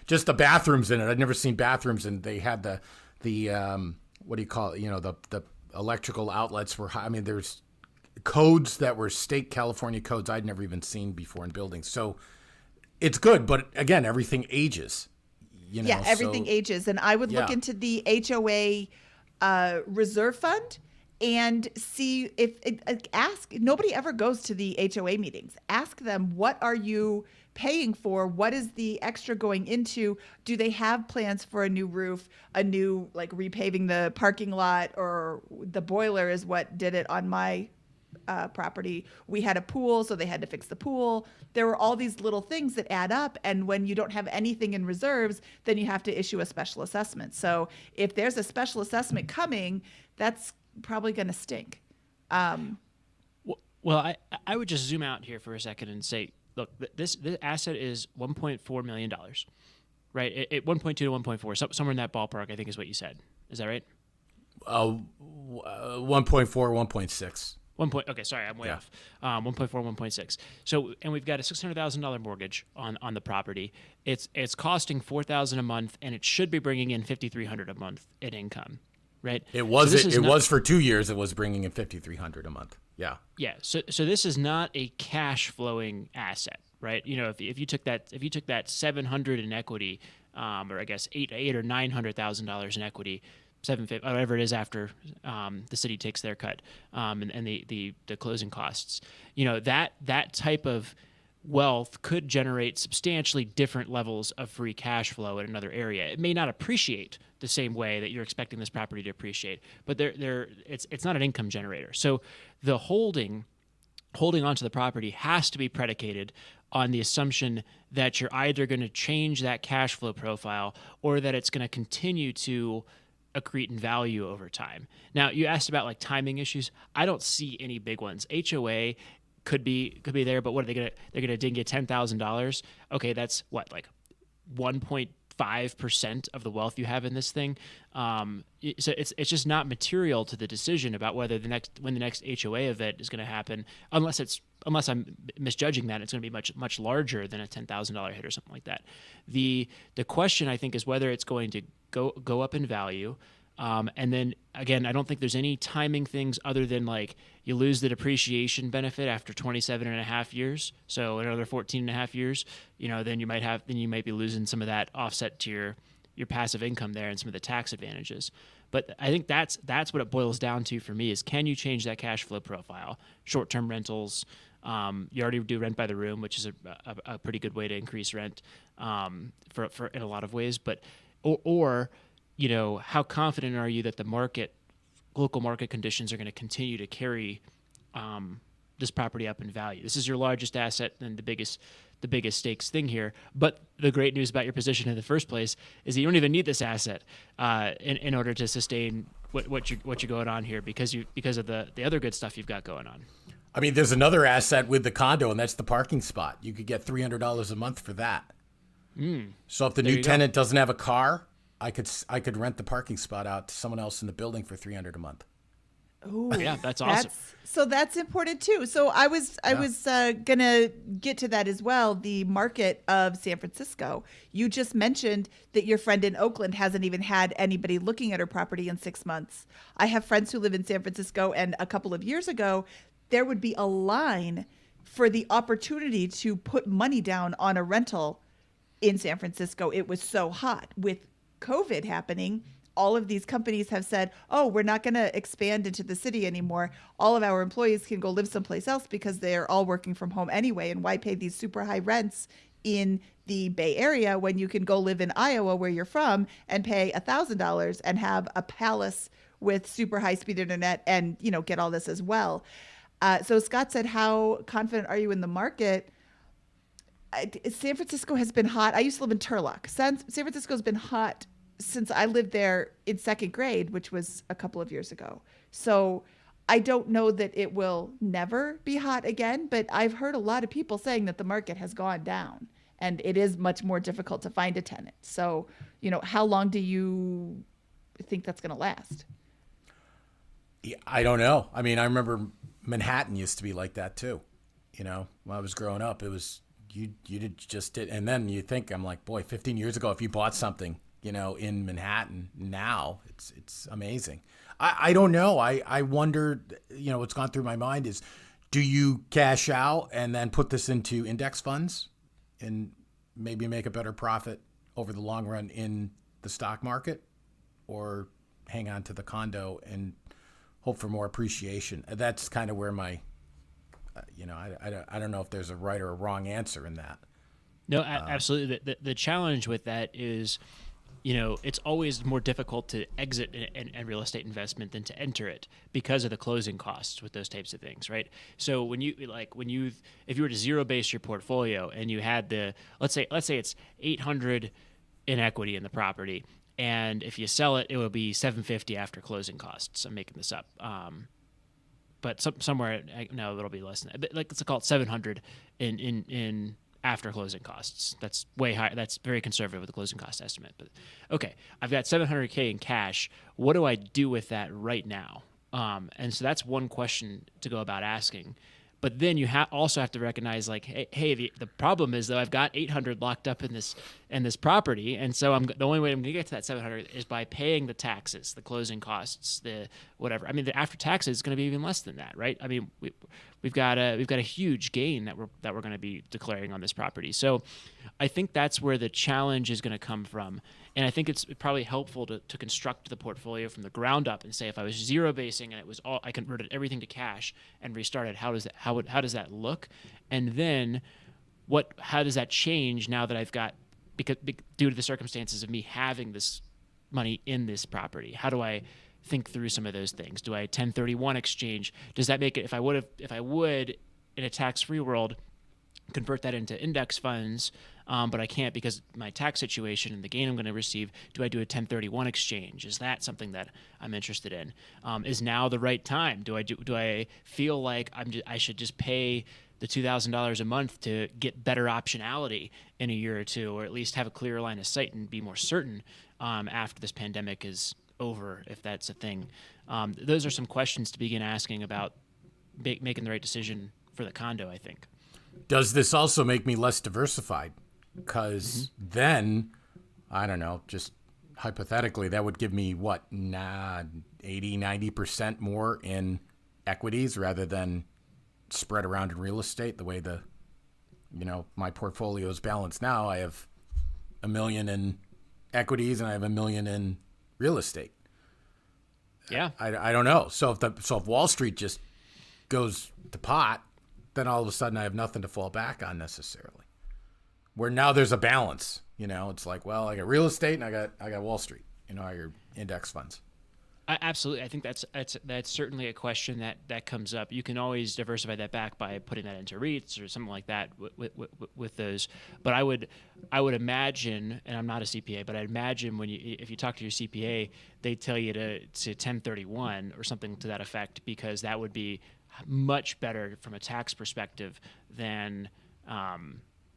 Just the bathrooms in it. I'd never seen bathrooms, and they had the what do you call it? The electrical outlets were high. I mean, there's codes that were state California codes I'd never even seen before in buildings. So it's good, but again, everything ages. Everything ages, and I would look into the HOA reserve fund and see ask. Nobody ever goes to the HOA meetings. Ask them, what are you paying for? What is the extra going into? Do they have plans for a new roof, a new, like, repaving the parking lot, or the boiler is what did it on my property. We had a pool, so they had to fix the pool. There were all these little things that add up, and when you don't have anything in reserves, then you have to issue a special assessment. So if there's a special assessment coming, that's probably going to stink. Well, I would just zoom out here for a second and say, look, this asset is $1.4 million, right? 1.2 to 1.4, somewhere in that ballpark, I think is what you said. Is that right? 1.4, 1.6. Okay, sorry, I'm way off. 1.4, 1.6. So, and we've got a $600,000 mortgage on the property. It's costing $4,000 a month, and it should be bringing in $5,300 a month in income, right? It was. So it was for 2 years. It was bringing in $5,300 a month. Yeah. Yeah. So this is not a cash flowing asset, right? You know, if you took that 700 in equity, or I guess eight or $900,000 in equity, 750, whatever it is after the city takes their cut, and the closing costs. You know, that type of wealth could generate substantially different levels of free cash flow in another area. It may not appreciate the same way that you're expecting this property to appreciate, but it's not an income generator. So the holding onto the property has to be predicated on the assumption that you're either going to change that cash flow profile or that it's going to continue to accrete in value over time. Now, you asked about like timing issues. I don't see any big ones. HOA could be there, but what are they're gonna ding you $10,000? Okay, that's what, like 1.5% of the wealth you have in this thing. So it's just not material to the decision about whether when the next HOA event is going to happen, unless I'm misjudging that, it's going to be much larger than a $10,000 hit or something like that. The question, I think, is whether it's going to go up in value. And then again, I don't think there's any timing things other than like you lose the depreciation benefit after 27 and a half years. So another 14 and a half years, you know, then you might be losing some of that offset to your passive income there and some of the tax advantages. But I think that's what it boils down to for me is, can you change that cash flow profile? Short-term rentals, you already do rent by the room, which is a pretty good way to increase rent for in a lot of ways. But or you know, how confident are you that the local market conditions are going to continue to carry this property up in value? This is your largest asset and the biggest stakes thing here. But the great news about your position in the first place is that you don't even need this asset in order to sustain what you're going on here because of the other good stuff you've got going on. I mean, there's another asset with the condo, and that's the parking spot. You could get $300 a month for that. So if the new tenant doesn't have a car, I could rent the parking spot out to someone else in the building for $300 a month. Oh, yeah, that's awesome. That's important too. So I was gonna get to that as well. The market of San Francisco. You just mentioned that your friend in Oakland hasn't even had anybody looking at her property in 6 months. I have friends who live in San Francisco, and a couple of years ago, there would be a line for the opportunity to put money down on a rental in San Francisco. It was so hot with COVID happening. All of these companies have said, oh, we're not going to expand into the city anymore. All of our employees can go live someplace else because they're all working from home anyway. And why pay these super high rents in the Bay Area when you can go live in Iowa where you're from and pay $1,000 and have a palace with super high speed internet and, you know, get all this as well. So Scott said, how confident are you in the market? San Francisco has been hot. I used to live in Turlock. San Francisco has been hot since I lived there in second grade, which was a couple of years ago. So I don't know that it will never be hot again, but I've heard a lot of people saying that the market has gone down and it is much more difficult to find a tenant. So, you know, how long do you think that's going to last? Yeah, I don't know. I mean, I remember Manhattan used to be like that too. You know, when I was growing up, it was, you just did. And then you think, I'm like, boy, 15 years ago, if you bought something, you know, in Manhattan now, it's amazing. I don't know. I wonder, you know, what's gone through my mind is, do you cash out and then put this into index funds and maybe make a better profit over the long run in the stock market, or hang on to the condo and hope for more appreciation. That's kind of where my, I don't know if there's a right or a wrong answer in that. No, absolutely. The challenge with that is, it's always more difficult to exit a real estate investment than to enter it because of the closing costs with those types of things, right? So if you were to zero base your portfolio and you had let's say it's 800 in equity in the property, and if you sell it, it will be 750 after closing costs. I'm making this up. But somewhere, no, it'll be less than that. But let's call it 700 in after closing costs. That's way high. That's very conservative with the closing cost estimate. But okay, I've got $700K in cash. What do I do with that right now? And so that's one question to go about asking. But then you also have to recognize, like, hey, the problem is, though, I've got 800 locked up in this property, and so the only way I'm going to get to that 700 is by paying the taxes, the closing costs, the whatever. I mean, the after taxes is going to be even less than that, right? I mean, we've got a huge gain that we're going to be declaring on this property. So I think that's where the challenge is going to come from. And I think it's probably helpful to construct the portfolio from the ground up and say, if I was zero basing and it was I converted everything to cash and restarted, how does that look? And then how does that change now that I've got, because due to the circumstances of me having this money in this property? How do I think through some of those things? Do I 1031 exchange? Does that make it, if I would in a tax-free world, convert that into index funds, but I can't because my tax situation and the gain I'm going to receive, do I do a 1031 exchange? Is that something that I'm interested in? Is now the right time? Do I feel like I should just pay the $2,000 a month to get better optionality in a year or two, or at least have a clearer line of sight and be more certain after this pandemic is over, if that's a thing? Those are some questions to begin asking about making the right decision for the condo, I think. Does this also make me less diversified? Because then, I don't know, just hypothetically, that would give me 80, 90% more in equities rather than spread around in real estate the way my portfolio is balanced now. I have $1 million in equities and I have $1 million in real estate. Yeah. I don't know. So if Wall Street just goes to pot, then all of a sudden I have nothing to fall back on necessarily. Where now there's a balance, it's like, well, I got real estate and I got Wall Street, I got index funds. Absolutely. I think that's certainly a question that comes up. You can always diversify that back by putting that into REITs or something like that with those. But I would imagine, and I'm not a CPA, but I'd imagine if you talk to your CPA, they tell you to 1031 or something to that effect, because that would be much better from a tax perspective than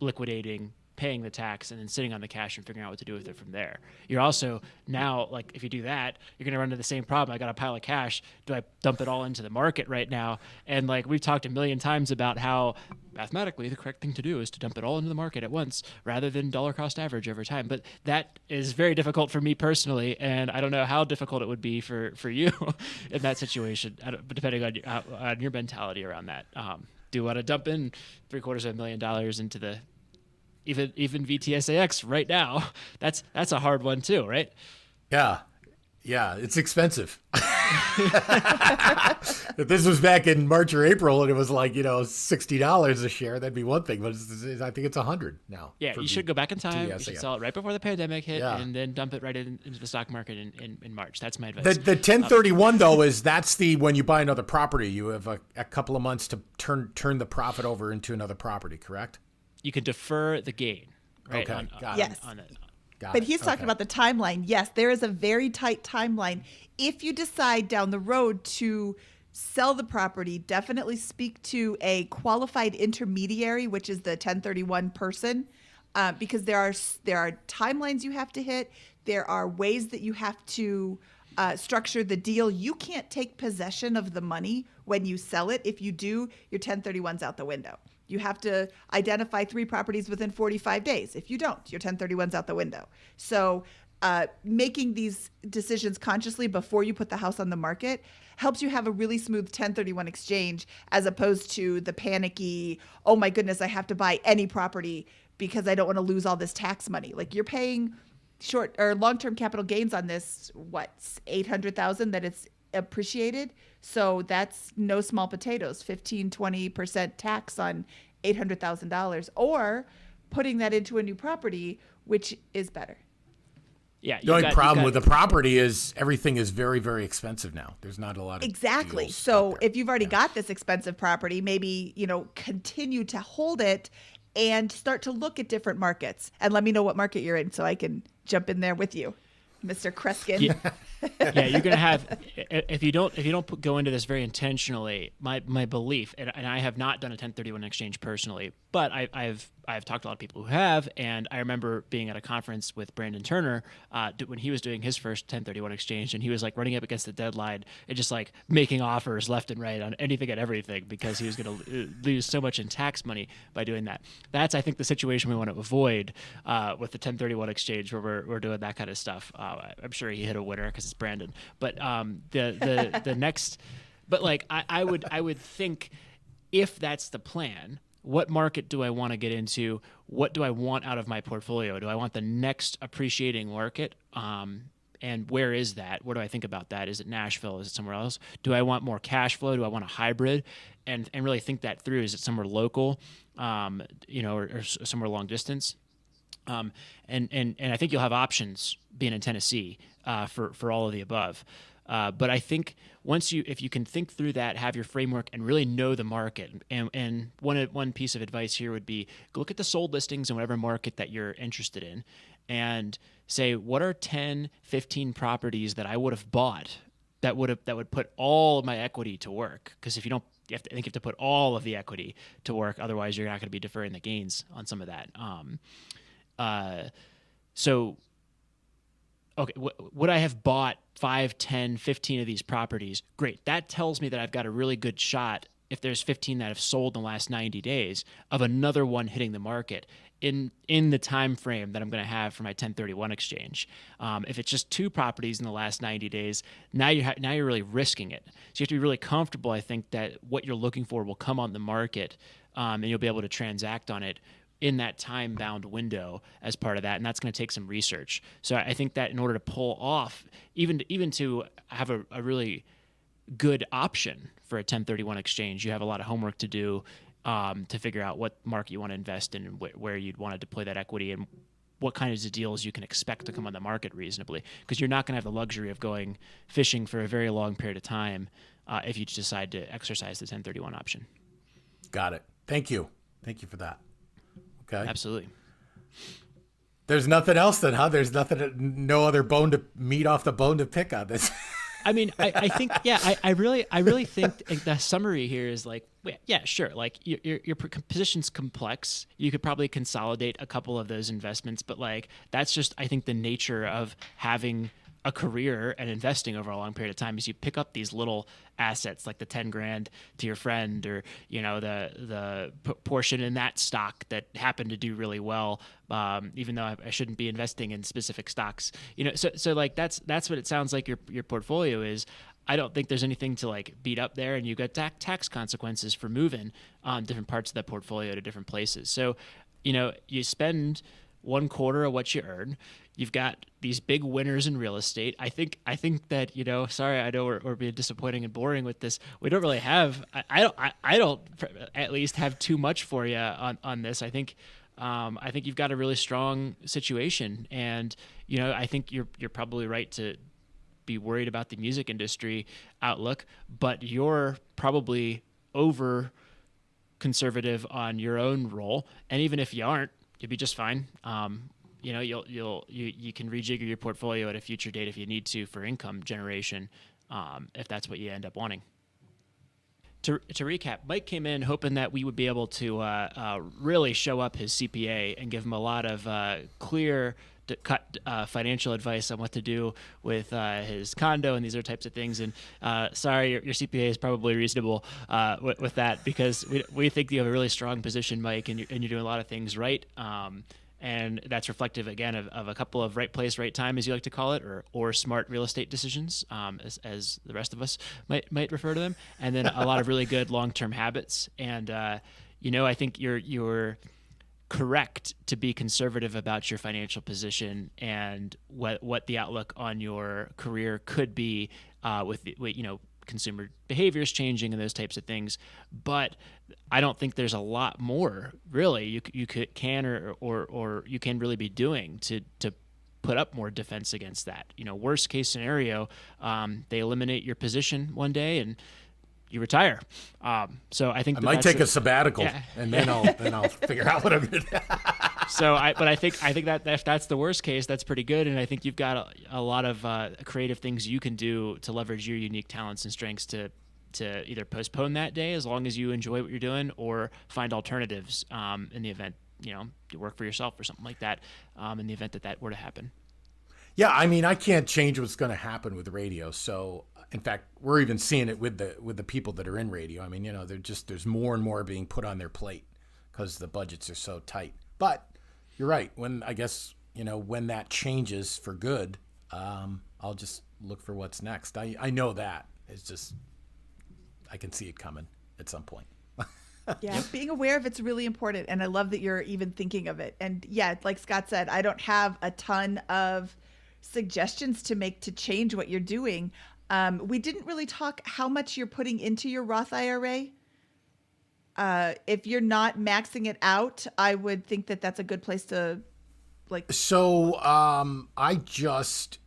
liquidating, paying the tax, and then sitting on the cash and figuring out what to do with it from there. You're also now, like, if you do that, you're going to run into the same problem. I got a pile of cash. Do I dump it all into the market right now? And like we've talked a million times about how mathematically the correct thing to do is to dump it all into the market at once rather than dollar cost average over time. But that is very difficult for me personally, and I don't know how difficult it would be for you in that situation, depending on your mentality around that. Do you want to dump in $750,000 into the even VTSAX right now? That's a hard one too, right? Yeah, it's expensive. If this was back in March or April and it was like $60 a share, that'd be one thing. But I think it's $100 now. Yeah, you should go back in time. You should sell it right before the pandemic hit, and then dump it right into the stock market in March. That's my advice. The 1031 though that's when you buy another property, you have a couple of months to turn the profit over into another property, correct? You can defer the gain. Right? Okay, got yes. it. But he's talking about the timeline. Yes, there is a very tight timeline. If you decide down the road to sell the property, definitely speak to a qualified intermediary, which is the 1031 person, because there are timelines you have to hit. There are ways that you have to structure the deal. You can't take possession of the money when you sell it. If you do, your 1031's out the window. You have to identify 3 properties within 45 days. If you don't, your 1031's out the window. So making these decisions consciously before you put the house on the market helps you have a really smooth 1031 exchange, as opposed to the panicky, oh my goodness, I have to buy any property because I don't want to lose all this tax money. Like, you're paying short or long-term capital gains on this, $800,000 that it's appreciated. So that's no small potatoes, 15-20% tax on $800,000, or putting that into a new property, which is better. Yeah. The only problem with the property is everything is very, very expensive now. There's not a lot of Exactly. deals out So there. if you've already got this expensive property, maybe, continue to hold it and start to look at different markets. And let me know what market you're in so I can jump in there with you, Mr. Kreskin. Yeah, you're gonna have if you don't go into this very intentionally. My belief, and I have not done a 1031 exchange personally, but I've talked to a lot of people who have, and I remember being at a conference with Brandon Turner when he was doing his first 1031 exchange, and he was like running up against the deadline and just like making offers left and right on anything and everything because he was going to lose so much in tax money by doing that. That's, I think, the situation we want to avoid with the 1031 exchange where we're doing that kind of stuff. I'm sure he hit a winner because it's Brandon, but the next, but like I would think if that's the plan. What market do I want to get into? What do I want out of my portfolio? Do I want the next appreciating market? And where is that? What do I think about that? Is it Nashville? Is it somewhere else? Do I want more cash flow? Do I want a hybrid? And really think that through. Is it somewhere local, or somewhere long distance? And I think you'll have options being in Tennessee for all of the above. But I think if you can think through that, have your framework, and really know the market, and one piece of advice here would be look at the sold listings in whatever market that you're interested in, and say what are 10, 15 properties that I would have bought that would put all of my equity to work. Because if you don't, I think you have to put all of the equity to work. Otherwise, you're not going to be deferring the gains on some of that. Okay, would I have bought 5, 10, 15 of these properties? Great. That tells me that I've got a really good shot, if there's 15 that have sold in the last 90 days, of another one hitting the market in the time frame that I'm going to have for my 1031 exchange. If it's just 2 properties in the last 90 days, now you're really risking it. So you have to be really comfortable, I think, that what you're looking for will come on the market, and you'll be able to transact on it in that time-bound window as part of that, and that's going to take some research. So I think that in order to pull off, even to have a really good option for a 1031 exchange, you have a lot of homework to do to figure out what market you want to invest in and where you'd want to deploy that equity and what kinds of deals you can expect to come on the market reasonably, because you're not going to have the luxury of going fishing for a very long period of time if you decide to exercise the 1031 option. Got it. Thank you for that. Okay. Absolutely. There's nothing else then, huh? There's no other meat off the bone to pick on this. I mean, I think, yeah, I really think the summary here is like, yeah, sure. Like your position's complex. You could probably consolidate a couple of those investments, but like, that's just, I think, the nature of having a career and investing over a long period of time is you pick up these little assets like the 10 grand to your friend, or, the portion in that stock that happened to do really well. Even though I shouldn't be investing in specific stocks, so like, that's what it sounds like your portfolio is. I don't think there's anything to like beat up there, and you got tax consequences for moving different parts of that portfolio to different places. So, you spend 1/4 of what you earn. You've got these big winners in real estate. I think that, sorry, I know we're being disappointing and boring with this. We don't really have, I don't at least have too much for you on this. I think you've got a really strong situation, and, I think you're probably right to be worried about the music industry outlook, but you're probably over conservative on your own role. And even if you aren't, you'll be just fine. You can rejigger your portfolio at a future date if you need to for income generation, if that's what you end up wanting. To recap, Mike came in hoping that we would be able to really show up his CPA and give him a lot of clear cut financial advice on what to do with his condo and these other types of things. And sorry, your CPA is probably reasonable with that, because we think you have a really strong position, Mike, and you're doing a lot of things right. And that's reflective, again, of a couple of right place, right time, as you like to call it, or smart real estate decisions, as the rest of us might refer to them. And then a lot of really good long-term habits. And, I think your correct to be conservative about your financial position and what the outlook on your career could be with consumer behaviors changing and those types of things. But I don't think there's a lot more really you can or you can really be doing to put up more defense against that. Worst case scenario, they eliminate your position one day and you retire. So I think I might take a sabbatical, and then I'll figure out what I'm going to do. I think that if that's the worst case, that's pretty good. And I think you've got a lot of creative things you can do to leverage your unique talents and strengths to either postpone that day as long as you enjoy what you're doing, or find alternatives in the event you work for yourself or something like that. In the event that were to happen. Yeah, I mean, I can't change what's going to happen with radio. So, in fact, we're even seeing it with the people that are in radio. I mean, there's more and more being put on their plate because the budgets are so tight. But you're right. When that changes for good, I'll just look for what's next. I know that. It's just I can see it coming at some point. Yeah, being aware of it's really important, and I love that you're even thinking of it. And yeah, like Scott said, I don't have a ton of suggestions to make to change what you're doing. We didn't really talk how much you're putting into your Roth IRA. If you're not maxing it out, I would think that that's a good place to So I just,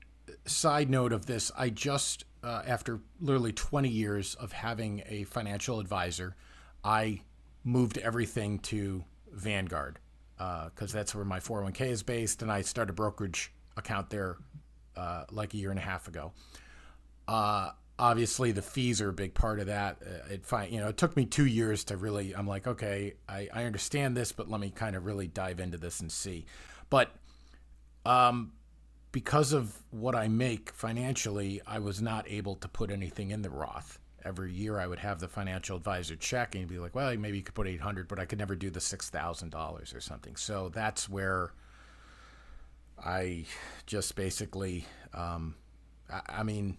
side note of this, I just, after literally 20 years of having a financial advisor, I moved everything to Vanguard because that's where my 401k is based, and I started a brokerage account there like a year and a half ago. Obviously, the fees are a big part of that. It took me 2 years to really, I'm like, okay, I understand this, but let me kind of really dive into this and see. But because of what I make financially, I was not able to put anything in the Roth. Every year I would have the financial advisor check and he'd be like, well, maybe you could put $800, but I could never do the $6,000 or something. So that's where I just basically, I mean,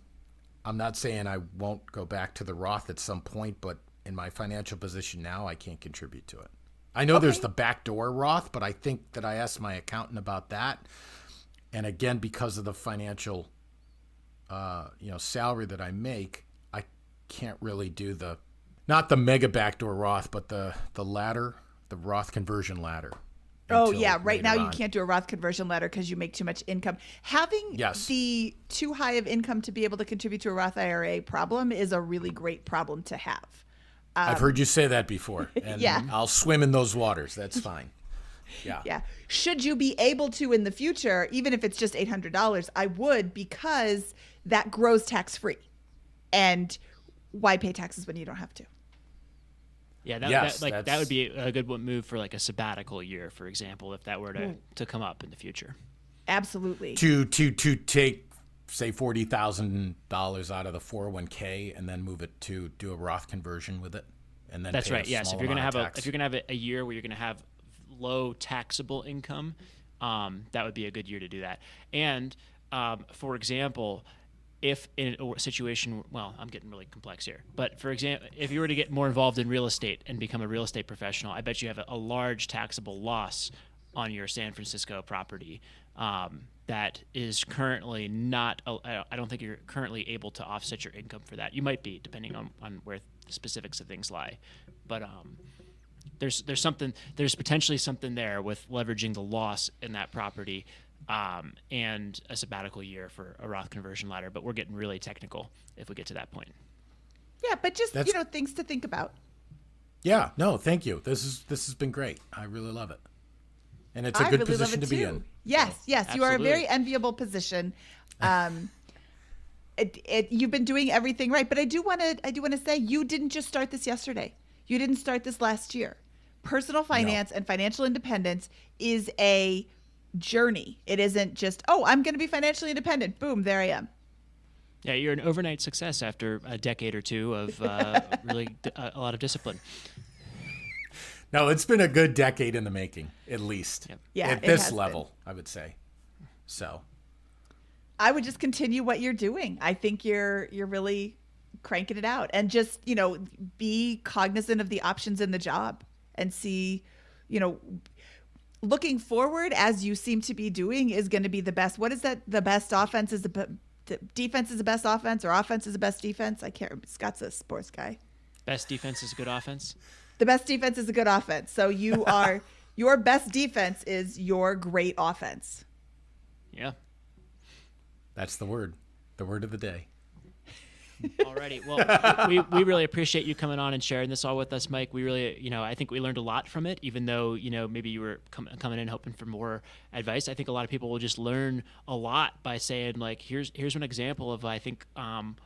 I'm not saying I won't go back to the Roth at some point, but in my financial position now, I can't contribute to it. I know there's the backdoor Roth, but I think that I asked my accountant about that. And again, because of the financial, salary that I make, I can't really do not the mega backdoor Roth, but the ladder, the Roth conversion ladder. Oh, yeah. Right now you can't do a Roth conversion ladder because you make too much income. Having the too high of income to be able to contribute to a Roth IRA problem is a really great problem to have. I've heard you say that before. And I'll swim in those waters. That's fine. Yeah. Yeah. Should you be able to in the future, even if it's just $800, I would, because that grows tax-free. And why pay taxes when you don't have to? Yeah, that would be a good move for like a sabbatical year, for example, if that were to come up in the future. Absolutely. To take, say, $40,000 out of the 401k and then move it to do a Roth conversion with it, and then that's pay right. a Yes, small if you're amount of tax. if you're gonna have a year where you're gonna have low taxable income, that would be a good year to do that. And for example, if in a situation, well, I'm getting really complex here, but for example, if you were to get more involved in real estate and become a real estate professional, I bet you have a large taxable loss on your San Francisco property that is currently not, I don't think you're currently able to offset your income for that. You might be, depending on where the specifics of things lie. But there's potentially something there with leveraging the loss in that property and a sabbatical year for a Roth conversion ladder. But we're getting really technical if we get to that point. Yeah, but just, things to think about. Yeah, no, thank you. This has been great. I really love it. And it's a good position to be in. Yes, so. yes. You are a very enviable position. You've been doing everything right. But I do want to say you didn't just start this yesterday. You didn't start this last year. Personal finance and financial independence is a journey. It isn't just, I'm going to be financially independent. Boom, there I am. Yeah, you're an overnight success after a decade or two of really a lot of discipline. No, it's been a good decade in the making, at least. Yep. Yeah, at this level, I would say. So, I would just continue what you're doing. I think you're really cranking it out, and just be cognizant of the options in the job and see, looking forward, as you seem to be doing, is going to be the best. What is that? The best offense is defense is the best offense, or offense is the best defense? I can't remember. Scott's a sports guy. Best defense is good offense. The best defense is a good offense. So you are your best defense is your great offense. Yeah. That's the word of the day. Alrighty. Well, we really appreciate you coming on and sharing this all with us, Mike. We really, I think we learned a lot from it, even though, maybe you were coming in hoping for more advice. I think a lot of people will just learn a lot by saying, like, here's an example of, I think,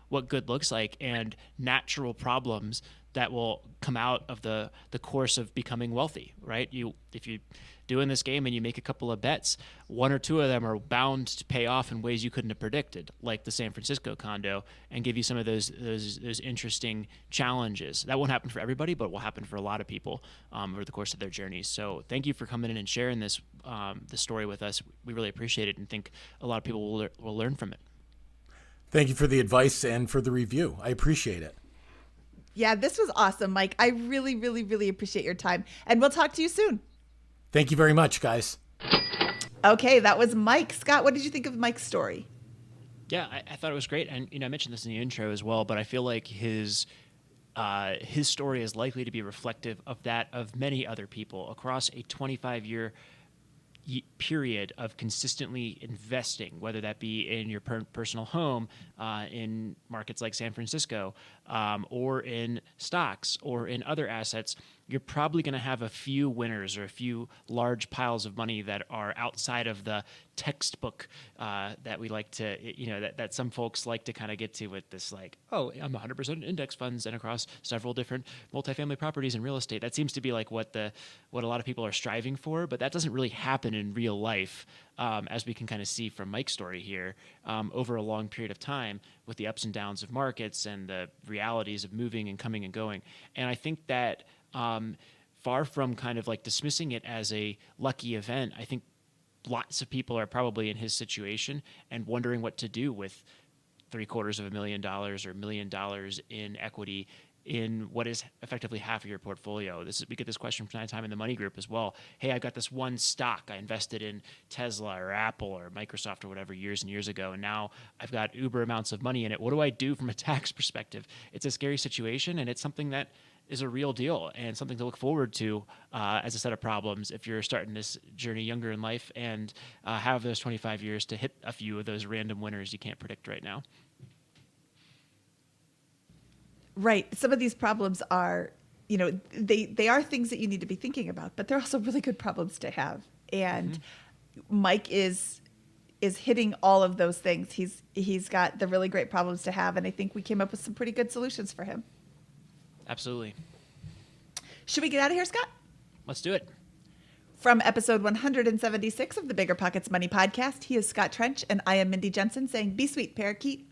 what good looks like and natural problems that will come out of the course of becoming wealthy, right? If you do in this game and you make a couple of bets, one or two of them are bound to pay off in ways you couldn't have predicted, like the San Francisco condo, and give you some of those interesting challenges. That won't happen for everybody, but will happen for a lot of people over the course of their journeys. So thank you for coming in and sharing this story with us. We really appreciate it and think a lot of people will learn from it. Thank you for the advice and for the review. I appreciate it. Yeah, this was awesome, Mike. I really, really, really appreciate your time. And we'll talk to you soon. Thank you very much, guys. Okay, that was Mike. Scott, what did you think of Mike's story? Yeah, I thought it was great. And, I mentioned this in the intro as well, but I feel like his story is likely to be reflective of that of many other people across a 25-year period of consistently investing, whether that be in your personal home, in markets like San Francisco, or in stocks or in other assets. You're probably going to have a few winners or a few large piles of money that are outside of the textbook that we like to, that some folks like to kind of get to with this, like, oh, I'm 100% in index funds and across several different multifamily properties and real estate. That seems to be like what a lot of people are striving for, but that doesn't really happen in real life, as we can kind of see from Mike's story here, over a long period of time with the ups and downs of markets and the realities of moving and coming and going. And I think that far from kind of like dismissing it as a lucky event, I think lots of people are probably in his situation and wondering what to do with $750,000 or $1 million in equity in what is effectively half of your portfolio. We get this question from time to time in the money group as well. Hey, I've got this one stock I invested in, Tesla or Apple or Microsoft or whatever, years and years ago, and now I've got uber amounts of money in it. What do I do from a tax perspective? It's a scary situation, and it's something that is a real deal and something to look forward to as a set of problems if you're starting this journey younger in life and have those 25 years to hit a few of those random winners you can't predict right now. Right. Some of these problems are, they are things that you need to be thinking about, but they're also really good problems to have. And Mike is hitting all of those things. He's got the really great problems to have, and I think we came up with some pretty good solutions for him. Absolutely. Should we get out of here, Scott? Let's do it. From episode 176 of the BiggerPockets Money Podcast, he is Scott Trench, and I am Mindy Jensen saying, be sweet, parakeet.